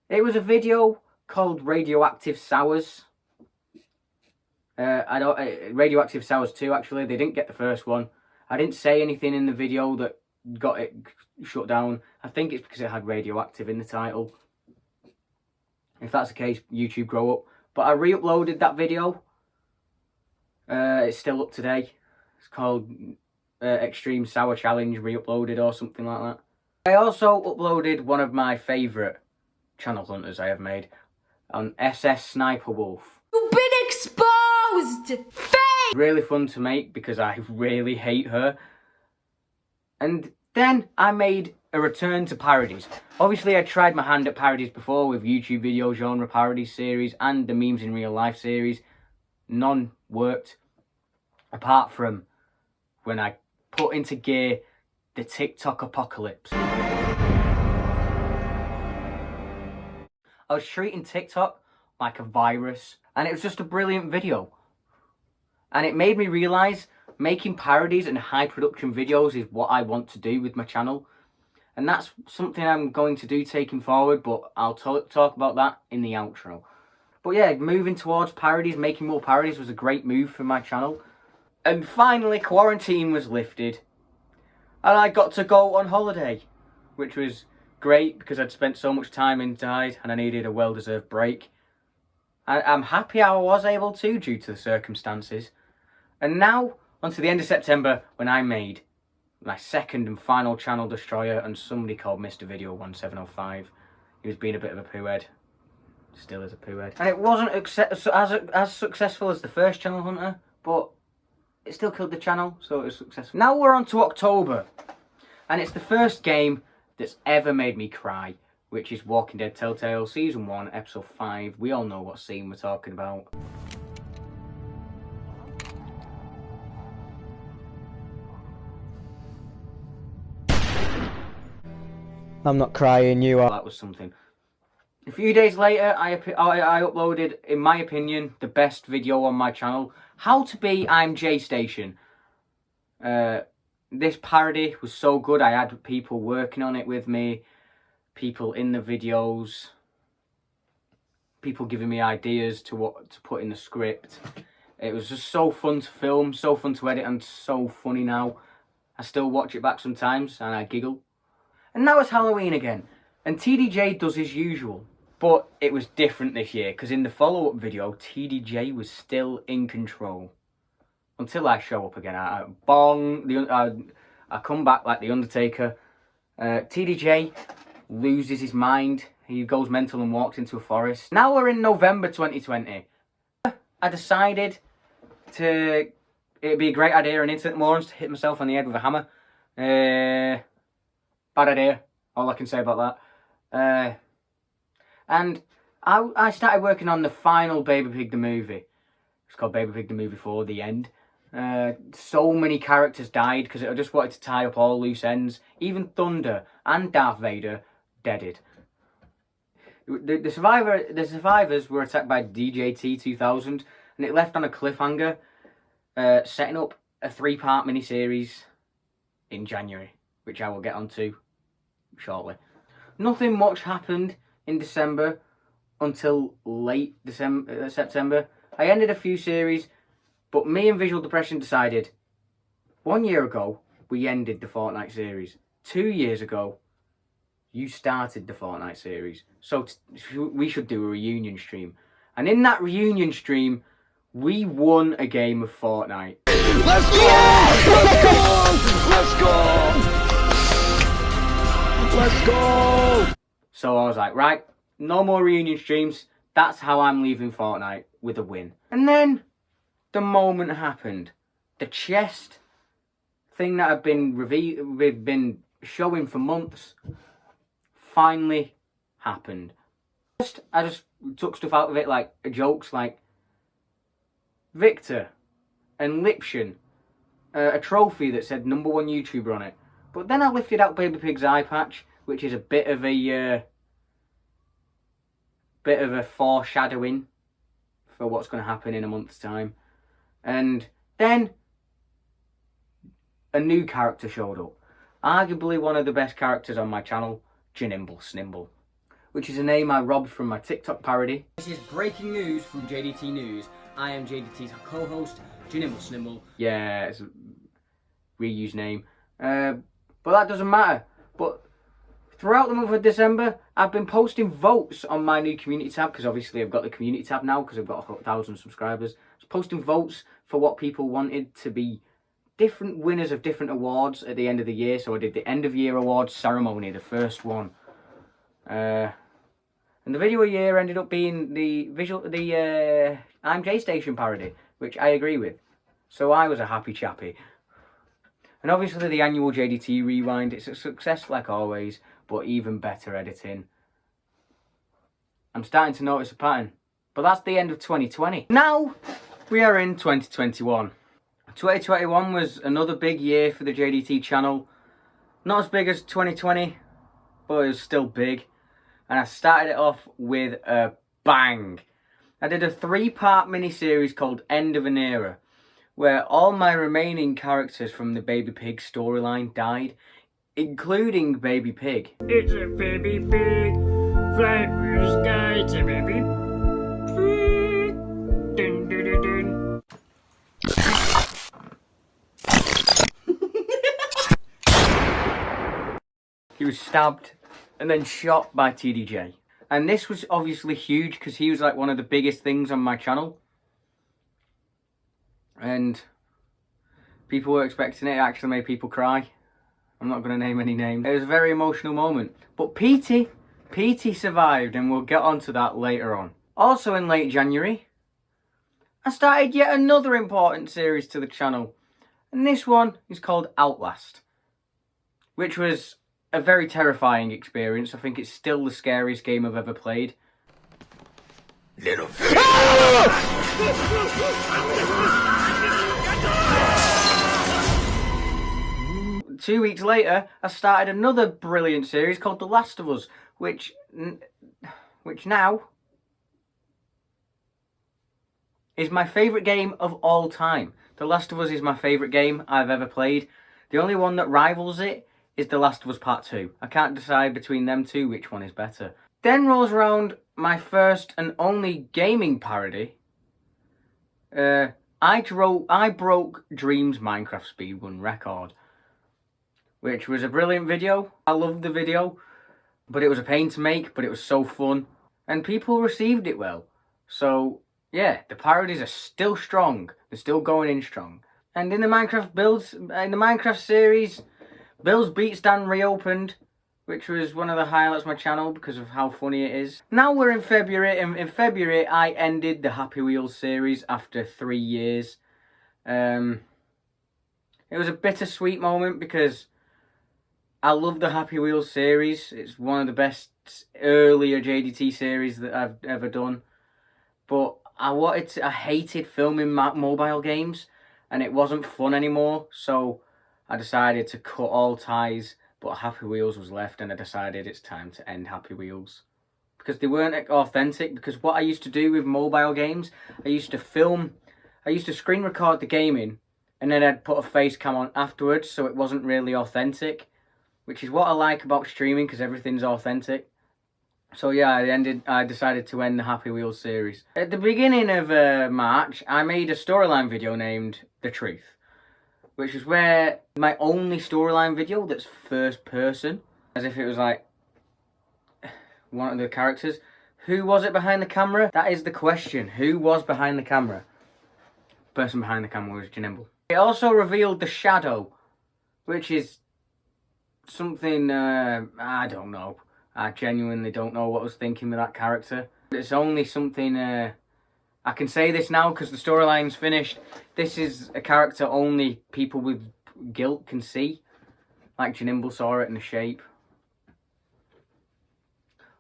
It was a video called Radioactive Sours. Radioactive Sours 2, actually. They didn't get the first one. I didn't say anything in the video that got it shut down. I think it's because it had radioactive in the title. If that's the case, YouTube grow up. But I re-uploaded that video. It's still up today. It's called Extreme Sour Challenge re-uploaded or something like that. I also uploaded one of my favourite channel hunters I have made on SS Sniper Wolf. You've been exposed! Really fun to make because I really hate her. And then I made a return to parodies. Obviously I tried my hand at parodies before with YouTube video genre parodies series and the Memes in Real Life series. None worked. Apart from when I put into gear the TikTok apocalypse. I was treating TikTok like a virus. And it was just a brilliant video. And it made me realise making parodies and high production videos is what I want to do with my channel. And that's something I'm going to do taking forward, but I'll talk about that in the outro. But yeah, moving towards parodies, making more parodies was a great move for my channel. And finally, quarantine was lifted. And I got to go on holiday, which was great because I'd spent so much time inside and I needed a well-deserved break. I'm happy I was able to due to the circumstances. And now, on to the end of September, when I made my second and final channel destroyer, and somebody called Mr. Video 1705. He was being a bit of a poohead. Still is a poohead. And it wasn't as successful as the first Channel Hunter, but it still killed the channel, so it was successful. Now we're on to October, and it's the first game that's ever made me cry, which is Walking Dead Telltale Season 1, Episode 5. We all know what scene we're talking about. I'm not crying, you are. That was something. A few days later, I uploaded, in my opinion, the best video on my channel. How to be I'm J Station. This parody was so good. I had people working on it with me. People in the videos. People giving me ideas to what to put in the script. It was just so fun to film, so fun to edit, and so funny now. I still watch it back sometimes and I giggle. And now it's Halloween again, and TDJ does his usual. But it was different this year, because in the follow-up video, TDJ was still in control. Until I show up again. I come back like The Undertaker. TDJ loses his mind. He goes mental and walks into a forest. Now we're in November 2020. I decided it'd be a great idea in Infinite Morons to hit myself on the head with a hammer. Bad idea. All I can say about that. And I started working on the final Baby Pig the movie. It's called Baby Pig the Movie 4, The End. So many characters died because I just wanted to tie up all loose ends. Even Thunder and Darth Vader deaded. The survivors were attacked by J.D.T 2000, and it left on a cliffhanger, setting up a 3-part miniseries in January, which I will get onto shortly. Nothing much happened in December until late September. I ended a few series, but me and Visual Depression decided 1 year ago we ended the Fortnite series. 2 years ago you started the Fortnite series, so we should do a reunion stream. And in that reunion stream, we won a game of Fortnite. Let's go! Let's go! Let's go! Let's go! So I was like, right, no more reunion streams. That's how I'm leaving Fortnite, with a win. And then the moment happened. The chest thing that we've been showing for months finally happened. I just took stuff out of it, like jokes like Victor and Liption, a trophy that said #1 YouTuber on it. But then I lifted out Baby Pig's eye patch, which is a bit of a foreshadowing for what's going to happen in a month's time. And then a new character showed up. Arguably one of the best characters on my channel, Jinimble Snimble, which is a name I robbed from my TikTok parody. This is breaking news from J.D.T News. I am J.D.T's co-host, Jinimble Snimble. Yeah, it's a reused name. But that doesn't matter. But throughout the month of December, I've been posting votes on my new community tab, because obviously I've got the community tab now because I've got 1,000 subscribers. I was posting votes for what people wanted to be different winners of different awards at the end of the year. So I did the end of year awards ceremony, the first one. And the video of the year ended up being the I'm J Station parody, which I agree with. So I was a happy chappy. And obviously the annual J.D.T rewind, it's a success like always, but even better editing. I'm starting to notice a pattern. But that's the end of 2020. Now we are in 2021. 2021 was another big year for the J.D.T channel. Not as big as 2020, but it was still big. And I started it off with a bang. I did a 3-part mini-series called End of an Era, where all my remaining characters from the Baby Pig storyline died, including Baby Pig. It's a baby pig, flying through the sky, it's a baby pig. Dun, dun, dun, dun. He was stabbed and then shot by TDJ. And this was obviously huge because he was like one of the biggest things on my channel. And people were expecting it. It actually made people cry. I'm not going to name any names. It was a very emotional moment. But PT survived, and we'll get onto that later on. Also in late January, I started yet another important series to the channel. And this one is called Outlast, which was a very terrifying experience. I think it's still the scariest game I've ever played. Little 2 weeks later, I started another brilliant series called The Last of Us, which now is my favourite game of all time. The Last of Us is my favourite game I've ever played. The only one that rivals it is The Last of Us Part 2. I can't decide between them two which one is better. Then rolls around my first and only gaming parody. I broke Dream's Minecraft speedrun record, which was a brilliant video. I loved the video, but it was a pain to make, but it was so fun, and people received it well. So yeah, the parodies are still strong. They're still going in strong. And in the Minecraft series, Bills Beat Stand reopened, which was one of the highlights of my channel because of how funny it is. Now we're in February, and in February I ended the Happy Wheels series after 3 years. It was a bittersweet moment because I love the Happy Wheels series. It's one of the best earlier J.D.T series that I've ever done. But I hated filming mobile games, and it wasn't fun anymore, so I decided to cut all ties, but Happy Wheels was left, and I decided it's time to end Happy Wheels. Because they weren't authentic, because what I used to do with mobile games, I used to screen record the gaming, and then I'd put a face cam on afterwards, so it wasn't really authentic, which is what I like about streaming, because everything's authentic. So yeah, I decided to end the Happy Wheels series. At the beginning of March, I made a storyline video named The Truth, which is where my only storyline video that's first person, as if it was like one of the characters. Who was it behind the camera? That is the question. Who was behind the camera? The person behind the camera was J.D.T. It also revealed the shadow, which is something, I don't know. I genuinely don't know what I was thinking with that character. It's only something, I can say this now because the storyline's finished. This is a character only people with guilt can see. Like J.D.T saw it in the shape.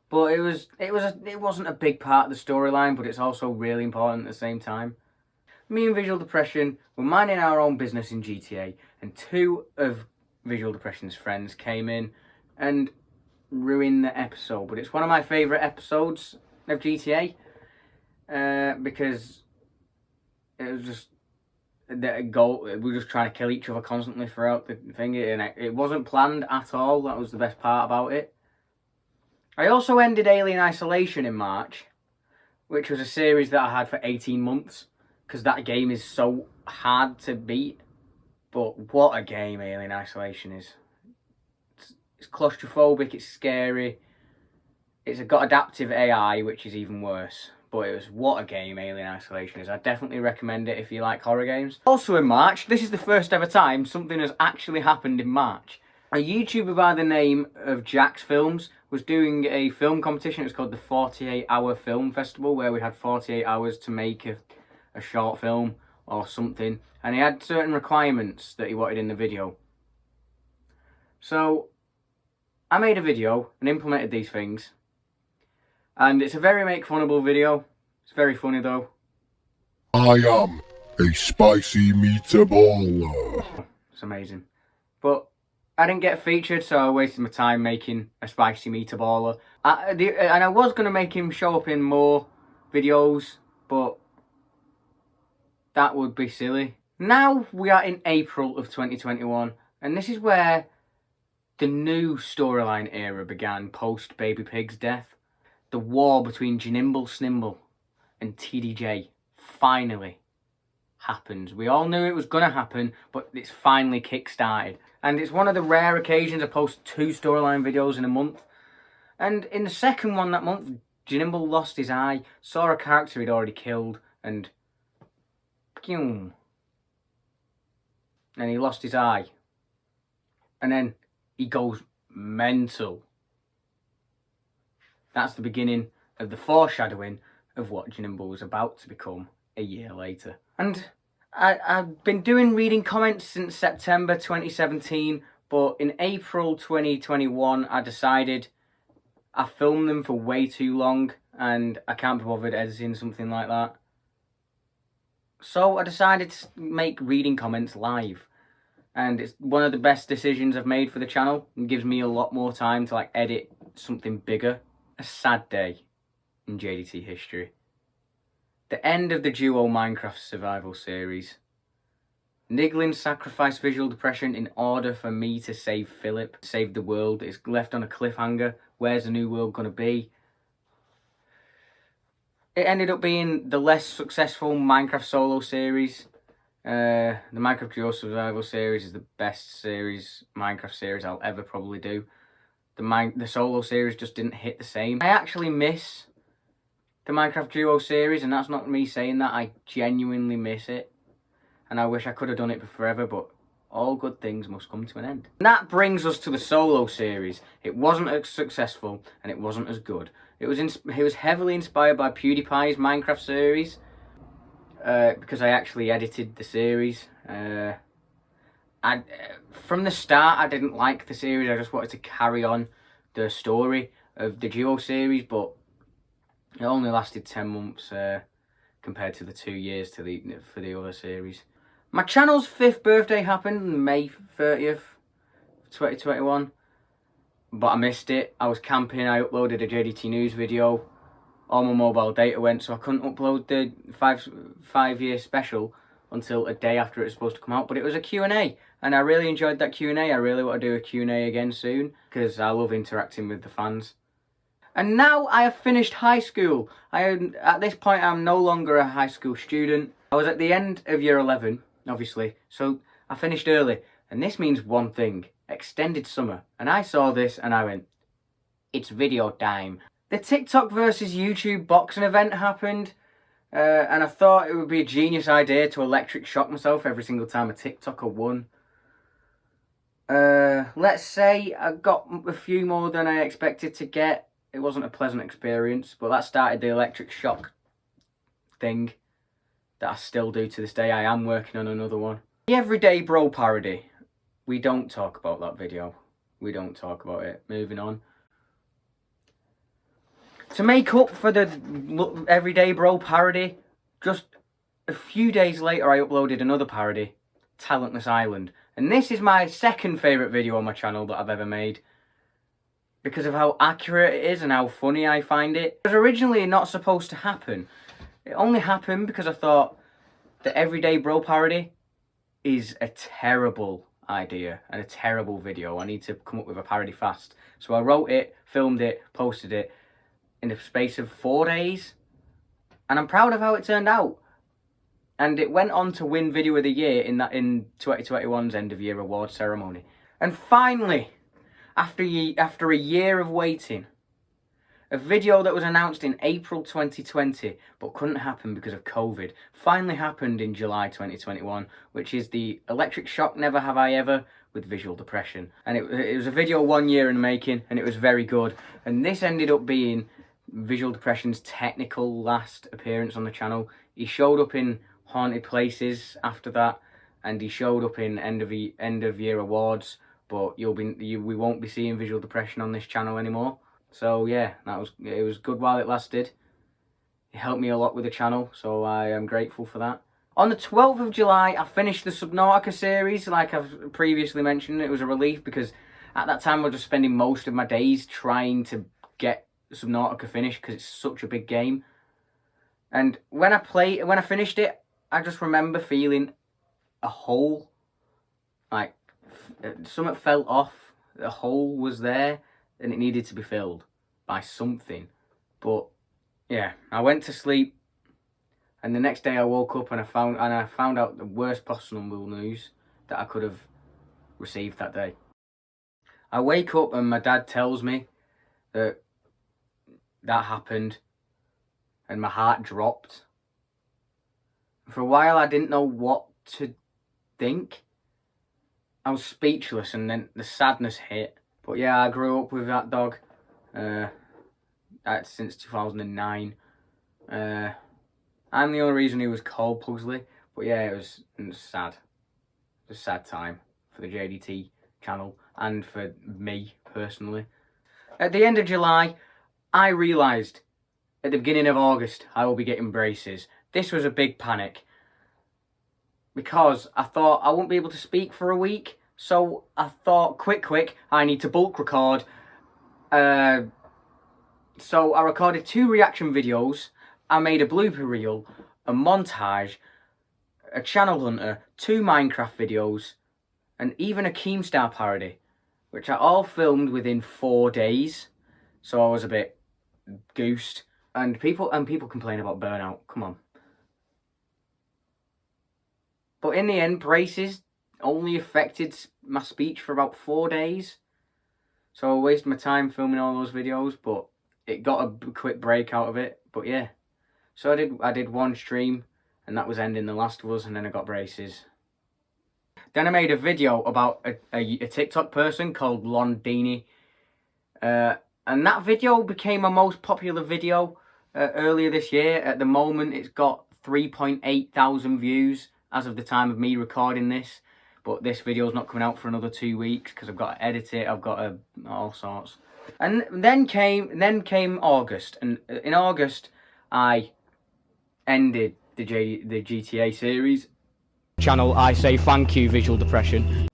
But it wasn't a big part of the storyline, but it's also really important at the same time. Me and Visual Depression were minding our own business in GTA, and 2 of Visual Depression's friends came in and ruined the episode. But it's one of my favourite episodes of GTA, because it was just the goal. We were just trying to kill each other constantly throughout the thing, and it wasn't planned at all. That was the best part about it. I also ended Alien Isolation in March, which was a series that I had for 18 months, because that game is so hard to beat. But what a game Alien Isolation is. It's claustrophobic, it's scary, it's got adaptive AI, which is even worse. But what a game Alien Isolation is. I definitely recommend it if you like horror games. Also in March, this is the first ever time something has actually happened in March. A YouTuber by the name of Jack's Films was doing a film competition. It's called the 48-Hour Film Festival, where we had 48 hours to make a short film or something. And he had certain requirements that he wanted in the video. So I made a video and implemented these things. And it's a very make funnable video. It's very funny though. I am a spicy meatball. It's amazing. But I didn't get featured, so I wasted my time making a spicy meatballer. And I was going to make him show up in more videos but that would be silly. Now we are in April of 2021, and this is where the new storyline era began post Baby Pig's death. The war between Jinimble Snimble and TDJ finally happens. We all knew it was going to happen, but it's finally kick-started. And it's one of the rare occasions I post 2 storyline videos in a month. And in the second one that month, Jinimble lost his eye, saw a character he'd already killed, and and he lost his eye. And then he goes mental. That's the beginning of the foreshadowing of what Jinimble was about to become a year later. And I've been reading comments since September 2017, but in April 2021 I decided I filmed them for way too long and I can't be bothered editing something like that. So I decided to make reading comments live. And it's one of the best decisions I've made for the channel. It gives me a lot more time to edit something bigger. A sad day in J.D.T history. The end of the duo Minecraft survival series. Niggling sacrificed visual depression in order for me to save Philip, save the world. It's left on a cliffhanger. Where's the new world going to be? It ended up being the less successful Minecraft solo series. The Minecraft duo survival series is the best Minecraft series I'll ever probably do. The solo series just didn't hit the same. I actually miss the Minecraft duo series, and that's not me saying that. I genuinely miss it. And I wish I could have done it forever, but all good things must come to an end. And that brings us to the solo series. It wasn't as successful, and it wasn't as good. It was heavily inspired by PewDiePie's Minecraft series, because I actually edited the series. From the start, I didn't like the series. I just wanted to carry on the story of the duo series, but it only lasted 10 months compared to the 2 years for the other series. My channel's 5th birthday happened May 30th, 2021, but I missed it. I was camping, I uploaded a J.D.T news video. All my mobile data went, so I couldn't upload the five-year special until a day after it was supposed to come out. But it was a Q&A, and I really enjoyed that Q&A. I really want to do a Q&A again soon, because I love interacting with the fans. And now I have finished high school. At this point, I'm no longer a high school student. I was at the end of year 11, obviously, so I finished early. And this means one thing, extended summer. And I saw this and I went, it's video time. The TikTok versus YouTube boxing event happened. And I thought it would be a genius idea to electric shock myself every single time a TikToker won. Let's say I got a few more than I expected to get. It wasn't a pleasant experience, but that started the electric shock thing that I still do to this day. I am working on another one. The Everyday Bro parody. We don't talk about that video. We don't talk about it. Moving on. To make up for the Everyday Bro parody, just a few days later I uploaded another parody, Talentless Island. And this is my second favourite video on my channel that I've ever made, because of how accurate it is and how funny I find it. It was originally not supposed to happen. It only happened because I thought the Everyday Bro parody is a terrible idea and a terrible video. I need to come up with a parody fast. So I wrote it, filmed it, posted it in the space of 4 days. And I'm proud of how it turned out. And it went on to win Video of the Year in 2021's end of year award ceremony. And finally, after a year of waiting, a video that was announced in April 2020 but couldn't happen because of COVID finally happened in July 2021, which is the Electric Shock Never Have I Ever with visual depression. And it was a video 1 year in the making, and it was very good. And this ended up being Visual Depression's technical last appearance on the channel. He showed up in Haunted Places after that, and he showed up in end of year awards. But we won't be seeing Visual Depression on this channel anymore. So yeah, it was good while it lasted. It helped me a lot with the channel, so I am grateful for that. On the 12th of July, I finished the Subnautica series, like I've previously mentioned. It was a relief because at that time I was just spending most of my days trying to get Subnautica finished because it's such a big game. And when I finished it, I just remember feeling a hole, like something fell off. The hole was there, and it needed to be filled by something. But yeah, I went to sleep, and the next day I woke up and I found out the worst possible news that I could have received that day. I wake up and my dad tells me that happened, and my heart dropped. For a while I didn't know what to think. I was speechless, and then the sadness hit. But yeah, I grew up with that dog since 2009. I'm the only reason he was called Pugsley. But yeah, it was sad. It was a sad time for the J.D.T channel and for me personally. At the end of July, I realised at the beginning of August I will be getting braces. This was a big panic because I thought I wouldn't be able to speak for a week. So I thought, quick, I need to bulk record. So I recorded 2 reaction videos. I made a blooper reel, a montage, a channel hunter, 2 Minecraft videos, and even a Keemstar parody, which I all filmed within 4 days. So I was a bit goosed. And people complain about burnout. Come on. But in the end, braces only affected my speech for about 4 days. So I wasted my time filming all those videos, but it got a quick break out of it. But yeah. So I did 1 stream, and that was ending The Last of Us, and then I got braces. Then I made a video about a TikTok person called Londini. And that video became my most popular video earlier this year. At the moment, it's got 3.8 thousand views as of the time of me recording this. But this video's not coming out for another 2 weeks because I've got to edit it. I've got to all sorts. And then came August, and in August I ended the GTA series. Channel, I say thank you, Visual Depression.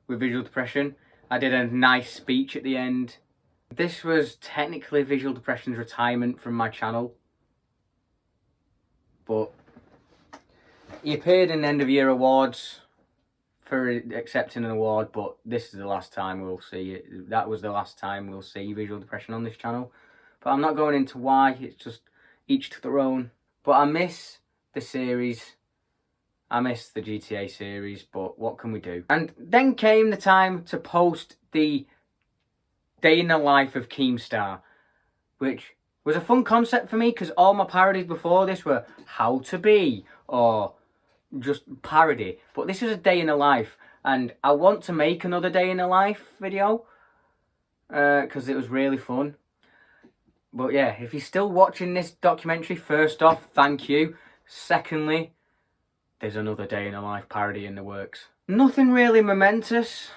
With Visual Depression, I did a nice speech at the end. This was technically Visual Depression's retirement from my channel, but he appeared in end of year awards for accepting an award, but this is the last time we'll see it. That was the last time we'll see Visual Depression on this channel. But I'm not going into why, it's just each to their own. But I miss the series. I miss the GTA series, but what can we do? And then came the time to post the day in the life of Keemstar, which was a fun concept for me because all my parodies before this were how to be or just parody. But this is a day in the life, and I want to make another day in the life video because it was really fun. But yeah, if you're still watching this documentary, first off, thank you. Secondly, there's another day in a life parody in the works. Nothing really momentous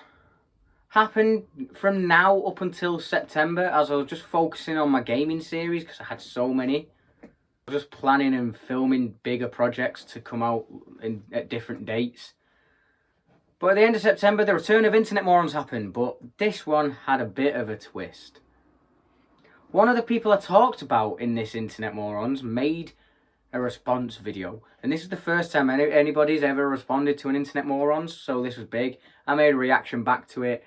happened from now up until September, as I was just focusing on my gaming series because I had so many. I was just planning and filming bigger projects to come out at different dates. But at the end of September, the return of Internet Morons happened, but this one had a bit of a twist. One of the people I talked about in this Internet Morons made a response video, and this is the first time anybody's ever responded to an Internet Morons, so this was big. I made a reaction back to it.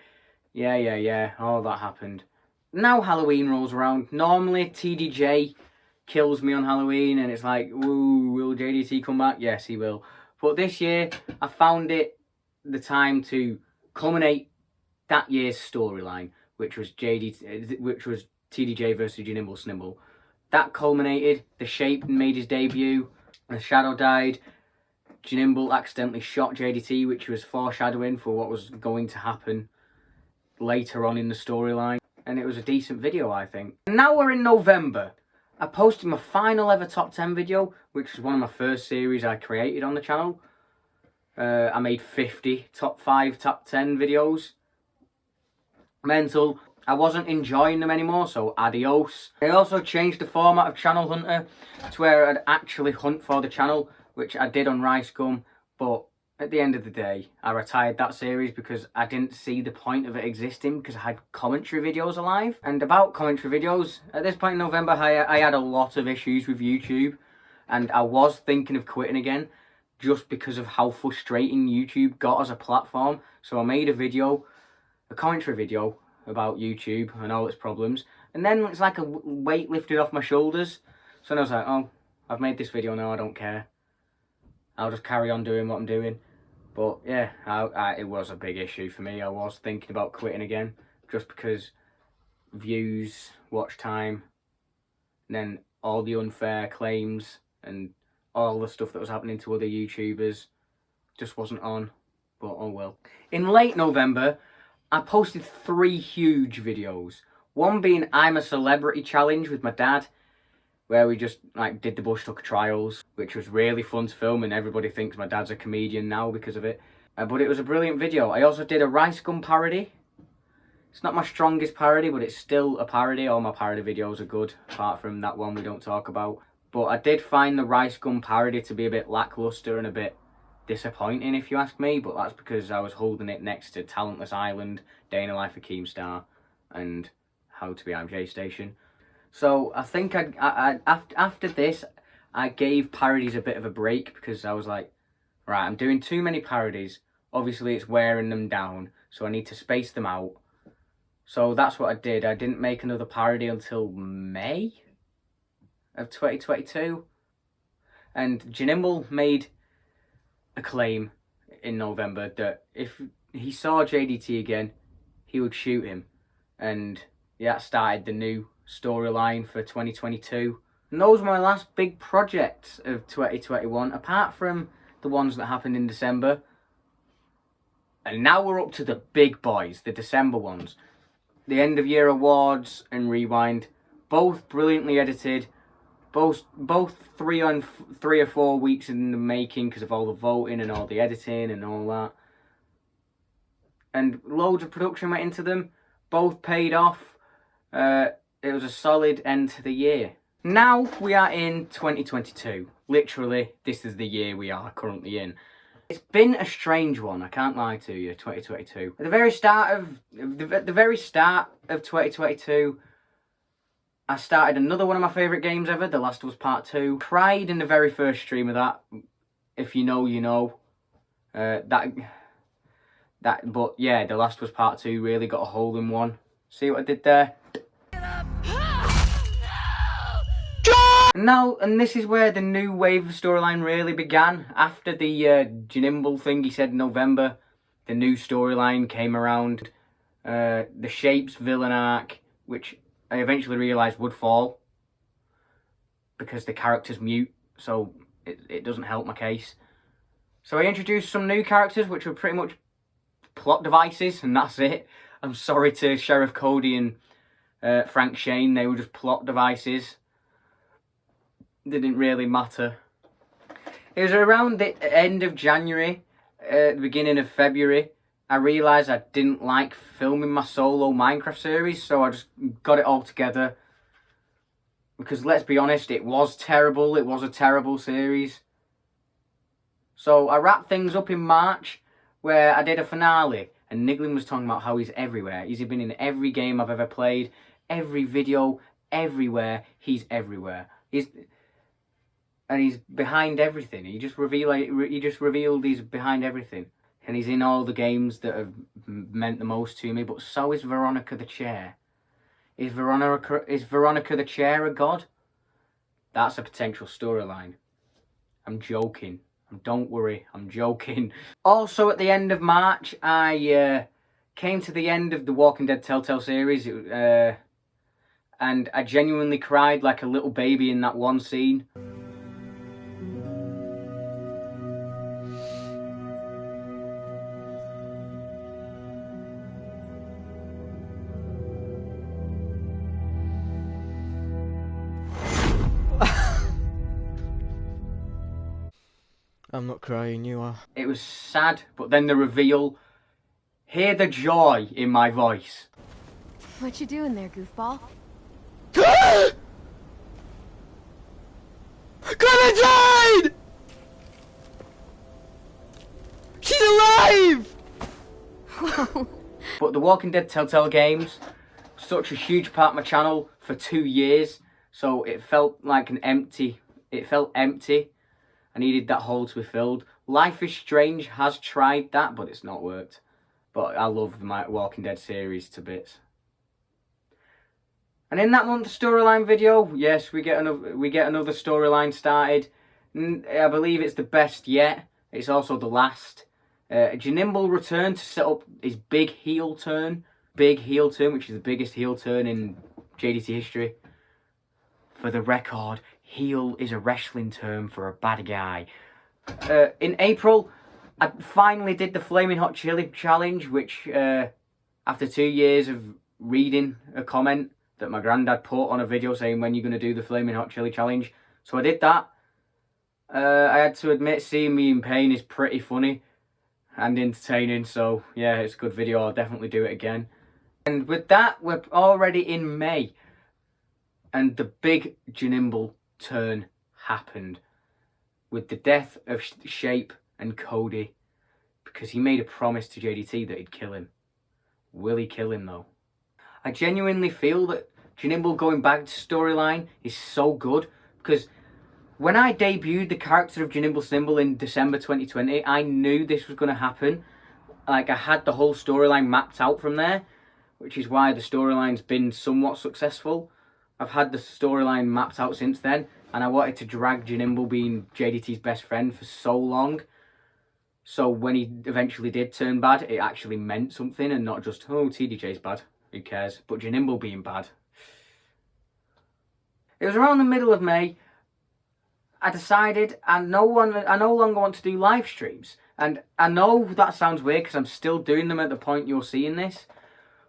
Yeah, all that happened. Now Halloween rolls around. Normally TDJ kills me on Halloween, and it's like, ooh, will J.D.T come back? Yes, he will. But this year, I found it the time to culminate that year's storyline, which was TDJ versus Jinimble Snimble. That culminated. The Shape made his debut. The Shadow died. Jinimble accidentally shot J.D.T, which was foreshadowing for what was going to happen later on in the storyline. And it was a decent video, I think. Now we're in November. I posted my final ever top 10 video, which was one of my first series I created on the channel. I made 50 top 5, top 10 videos. Mental. I wasn't enjoying them anymore, so adios. I also changed the format of Channel Hunter to where I'd actually hunt for the channel, which I did on Rice Gum, but at the end of the day, I retired that series because I didn't see the point of it existing because I had commentary videos alive. And about commentary videos, at this point in November, I had a lot of issues with YouTube. and I was thinking of quitting again just because of how frustrating YouTube got as a platform. So I made a commentary video about YouTube and all its problems, and then it's like a weight lifted off my shoulders. So then I was like, oh, I've made this video now, I don't care. I'll just carry on doing what I'm doing. But yeah, it was a big issue for me. I was thinking about quitting again just because views, watch time, and then all the unfair claims and all the stuff that was happening to other YouTubers just wasn't on. But oh well. In late November, I posted 3 huge videos. One being I'm a Celebrity challenge with my dad, where we just like did the Bush Tucker trials, which was really fun to film, and everybody thinks my dad's a comedian now because of it. But it was a brilliant video. I also did a Rice Gum parody. It's not my strongest parody, but it's still a parody. All my parody videos are good, apart from that one we don't talk about. But I did find the Rice Gum parody to be a bit lackluster and a bit disappointing, if you ask me. But that's because I was holding it next to Talentless Island, Day in the Life of Keemstar, and How to Be MJ Station. So I think after this, I gave parodies a bit of a break because I was like, right, I'm doing too many parodies. Obviously, it's wearing them down, so I need to space them out. So that's what I did. I didn't make another parody until May of 2022. And Janimble made a claim in November that if he saw J.D.T again, he would shoot him. And that started the new storyline for 2022. And those were my last big projects of 2021, apart from the ones that happened in December. And now we're up to the big boys, the December ones. The end of year awards and Rewind, both brilliantly edited, both 3 or 4 weeks in the making because of all the voting and all the editing and all that. And loads of production went into them, both paid off. It was a solid end to the year. Now we are in 2022. Literally, this is the year we are currently in. It's been a strange one, I can't lie to you, 2022. At the very start of 2022, I started another one of my favourite games ever, The Last of Us Part 2. Cried in the very first stream of that. If you know, you know. But yeah, The Last of Us Part 2 really got a hole in one. See what I did there? No, and this is where the new wave of storyline really began. After the Janimble thing he said in November, the new storyline came around. The Shapes villain arc, which I eventually realised would fall because the character's mute, so it doesn't help my case. So I introduced some new characters, which were pretty much plot devices, and that's it. I'm sorry to Sheriff Cody and Frank Shane, they were just plot devices. They didn't really matter. It was around the end of January, the beginning of February, I realised I didn't like filming my solo Minecraft series, so I just got it all together. Because let's be honest, it was terrible. It was a terrible series. So I wrapped things up in March, where I did a finale, and Niglin was talking about how he's everywhere. He's been in every game I've ever played, every video, everywhere. He's everywhere. And he's behind everything. He just revealed he's behind everything. And he's in all the games that have meant the most to me, but so is Veronica the Chair. Is Veronica the Chair a god? That's a potential storyline. I'm joking. Don't worry, I'm joking. Also, at the end of March, I came to the end of the Walking Dead Telltale series, and I genuinely cried like a little baby in that one scene. I'm not crying, you are. It was sad, but then the reveal, hear the joy in my voice. What you doing there, goofball? Clementine! She's alive! But the Walking Dead Telltale games, such a huge part of my channel for 2 years, so it felt like an empty It felt empty. I needed that hole to be filled. Life is Strange has tried that, but it's not worked. But I love my Walking Dead series to bits. And in that month's storyline video, yes, we get another storyline started. I believe it's the best yet. It's also the last. Janimble returned to set up his big heel turn, which is the biggest heel turn in J.D.T history. For the record, heel is a wrestling term for a bad guy. In April, I finally did the Flaming Hot Chili Challenge, which, after 2 years of reading a comment that my granddad put on a video saying, when you're going to do the Flaming Hot Chili Challenge. So I did that. I had to admit, seeing me in pain is pretty funny and entertaining. So, yeah, it's a good video. I'll definitely do it again. And with that, we're already in May. And the big Janimble turn happened. With the death of Shape and Cody. Because he made a promise to J.D.T that he'd kill him. Will he kill him, though? I genuinely feel that Janimble going back to storyline is so good. Because when I debuted the character of Janimble Snimble in December 2020, I knew this was going to happen. Like, I had the whole storyline mapped out from there. Which is why the storyline's been somewhat successful. I've had the storyline mapped out since then. And I wanted to drag Janimble being J.D.T's best friend for so long. So when he eventually did turn bad, it actually meant something. And not just, oh, TDJ's bad. Who cares? But Janimble being bad. It was around the middle of May. I decided I no longer want to do live streams. And I know that sounds weird because I'm still doing them at the point you're seeing this.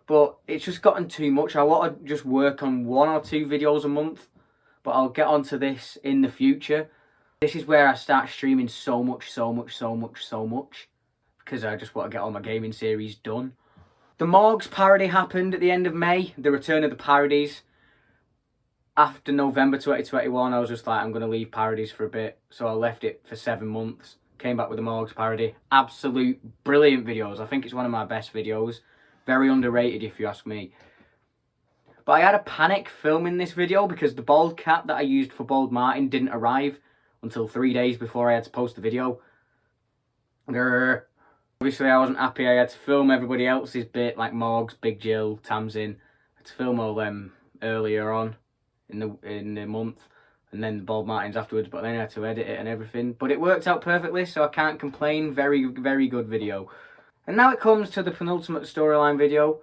But it's just gotten too much. I want to just work on 1 or 2 videos a month. But I'll get onto this in the future. This is where I start streaming so much. Because I just want to get all my gaming series done. The Morgs parody happened at the end of May. The return of the parodies. After November 2021, I was just like, I'm going to leave parodies for a bit. So I left it for 7 months. Came back with the Morgs parody. Absolute brilliant videos. I think it's one of my best videos. Very underrated if you ask me. But I had a panic filming this video because the bald cap that I used for Bald Martin didn't arrive until 3 days before I had to post the video. Grr. Obviously I wasn't happy. I had to film everybody else's bit, like Morgs, Big Jill, Tamsin. I had to film all them earlier on in the month. And then the Bald Martins afterwards, but then I had to edit it and everything. But it worked out perfectly, so I can't complain. Very, very good video. And now it comes to the penultimate storyline video.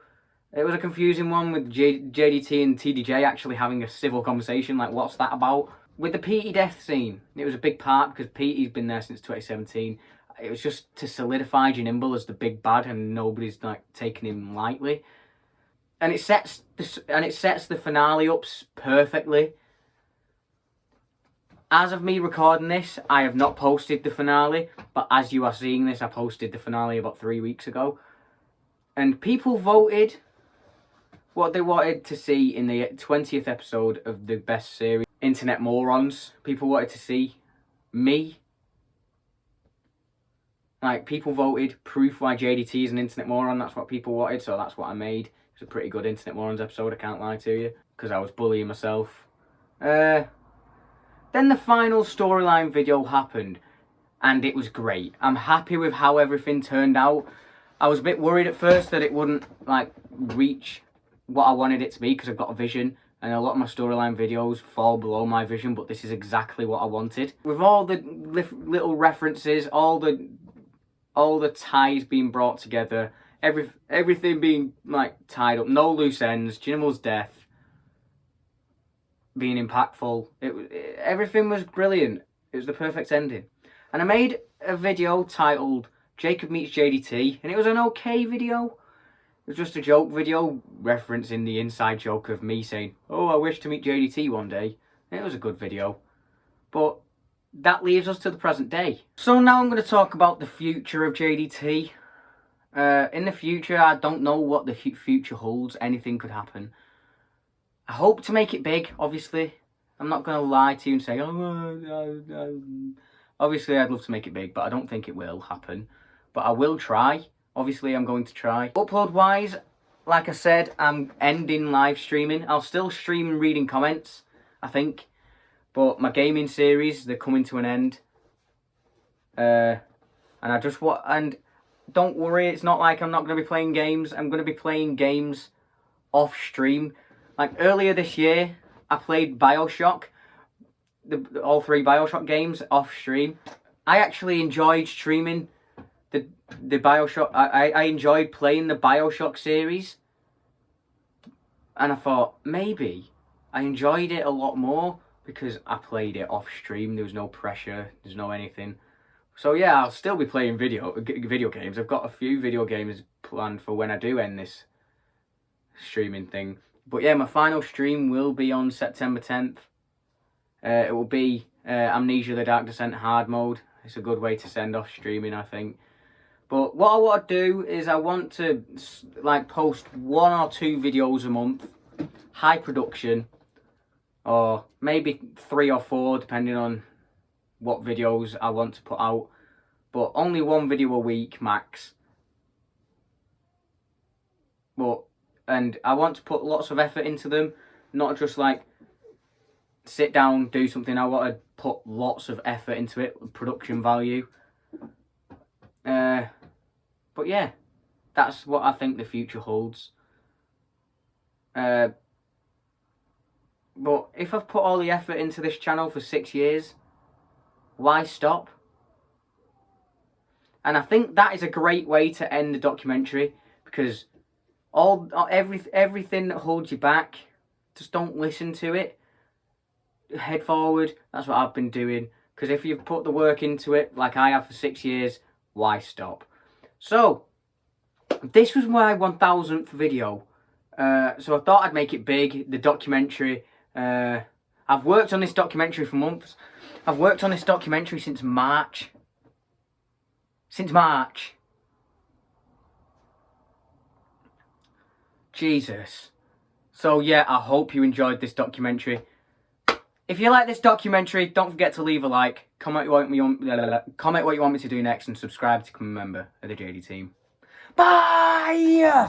It was a confusing one with J.D.T and TDJ actually having a civil conversation, like what's that about? With the Petey death scene, it was a big part because Petey's been there since 2017. It was just to solidify Janimble as the big bad and nobody's like taking him lightly. And it sets the finale up perfectly. As of me recording this, I have not posted the finale, but as you are seeing this, I posted the finale about 3 weeks ago. And people voted what they wanted to see in the 20th episode of the best series, Internet Morons. People wanted to see me. Like, people voted proof why J.D.T is an internet moron. That's what people wanted, so that's what I made. It's a pretty good Internet Morons episode, I can't lie to you. Because I was bullying myself. Then the final storyline video happened. And it was great. I'm happy with how everything turned out. I was a bit worried at first that it wouldn't, like, reach what I wanted it to be. Because I've got a vision. And a lot of my storyline videos fall below my vision. But this is exactly what I wanted. With all the little references, all the ties being brought together, everything being like tied up, no loose ends, Jinimble's death being impactful, everything was brilliant. It was the perfect ending. And I made a video titled Jacob Meets J.D.T, and it was an okay video. It was just a joke video referencing the inside joke of me saying, oh, I wish to meet J.D.T one day. And it was a good video. But that leaves us to the present day. So now I'm going to talk about the future of J.D.T. In the future, I don't know what the future holds. Anything could happen. I hope to make it big, obviously. I'm not going to lie to you and say, obviously I'd love to make it big, but I don't think it will happen. But I will try. Obviously, I'm going to try. Upload-wise, like I said, I'm ending live streaming. I'll still stream reading comments, I think. But my gaming series, they're coming to an end. And I just and don't worry, it's not like I'm not going to be playing games. I'm going to be playing games off stream. Like earlier this year, I played BioShock, all 3 BioShock games off stream. I actually enjoyed streaming the BioShock. I enjoyed playing the BioShock series. And I thought, maybe I enjoyed it a lot more because I played it off stream. There was no pressure. There's no anything. So yeah, I'll still be playing video games. I've got a few video games planned for when I do end this streaming thing. But yeah, my final stream will be on September 10th. It will be Amnesia: The Dark Descent hard mode. It's a good way to send off streaming, I think. But what I want to do is I want to like post 1 or 2 videos a month, high production, or maybe 3 or 4 depending on what videos I want to put out. But only 1 video a week max. And I want to put lots of effort into them, not just like sit down, do something. I want to put lots of effort into it, production value. But yeah, that's what I think the future holds. But if I've put all the effort into this channel for 6 years, why stop? And I think that is a great way to end the documentary, because everything that holds you back, just don't listen to it. Head forward. That's what I've been doing. Because if you've put the work into it, like I have for 6 years, why stop? So, this was my 1000th video. So I thought I'd make it big, the documentary. I've worked on this documentary for months. I've worked on this documentary since March. Jesus. So yeah, I hope you enjoyed this documentary. If you like this documentary, don't forget to leave a like, comment what you want me to do next, and subscribe to become a member of the J.D. team. Bye!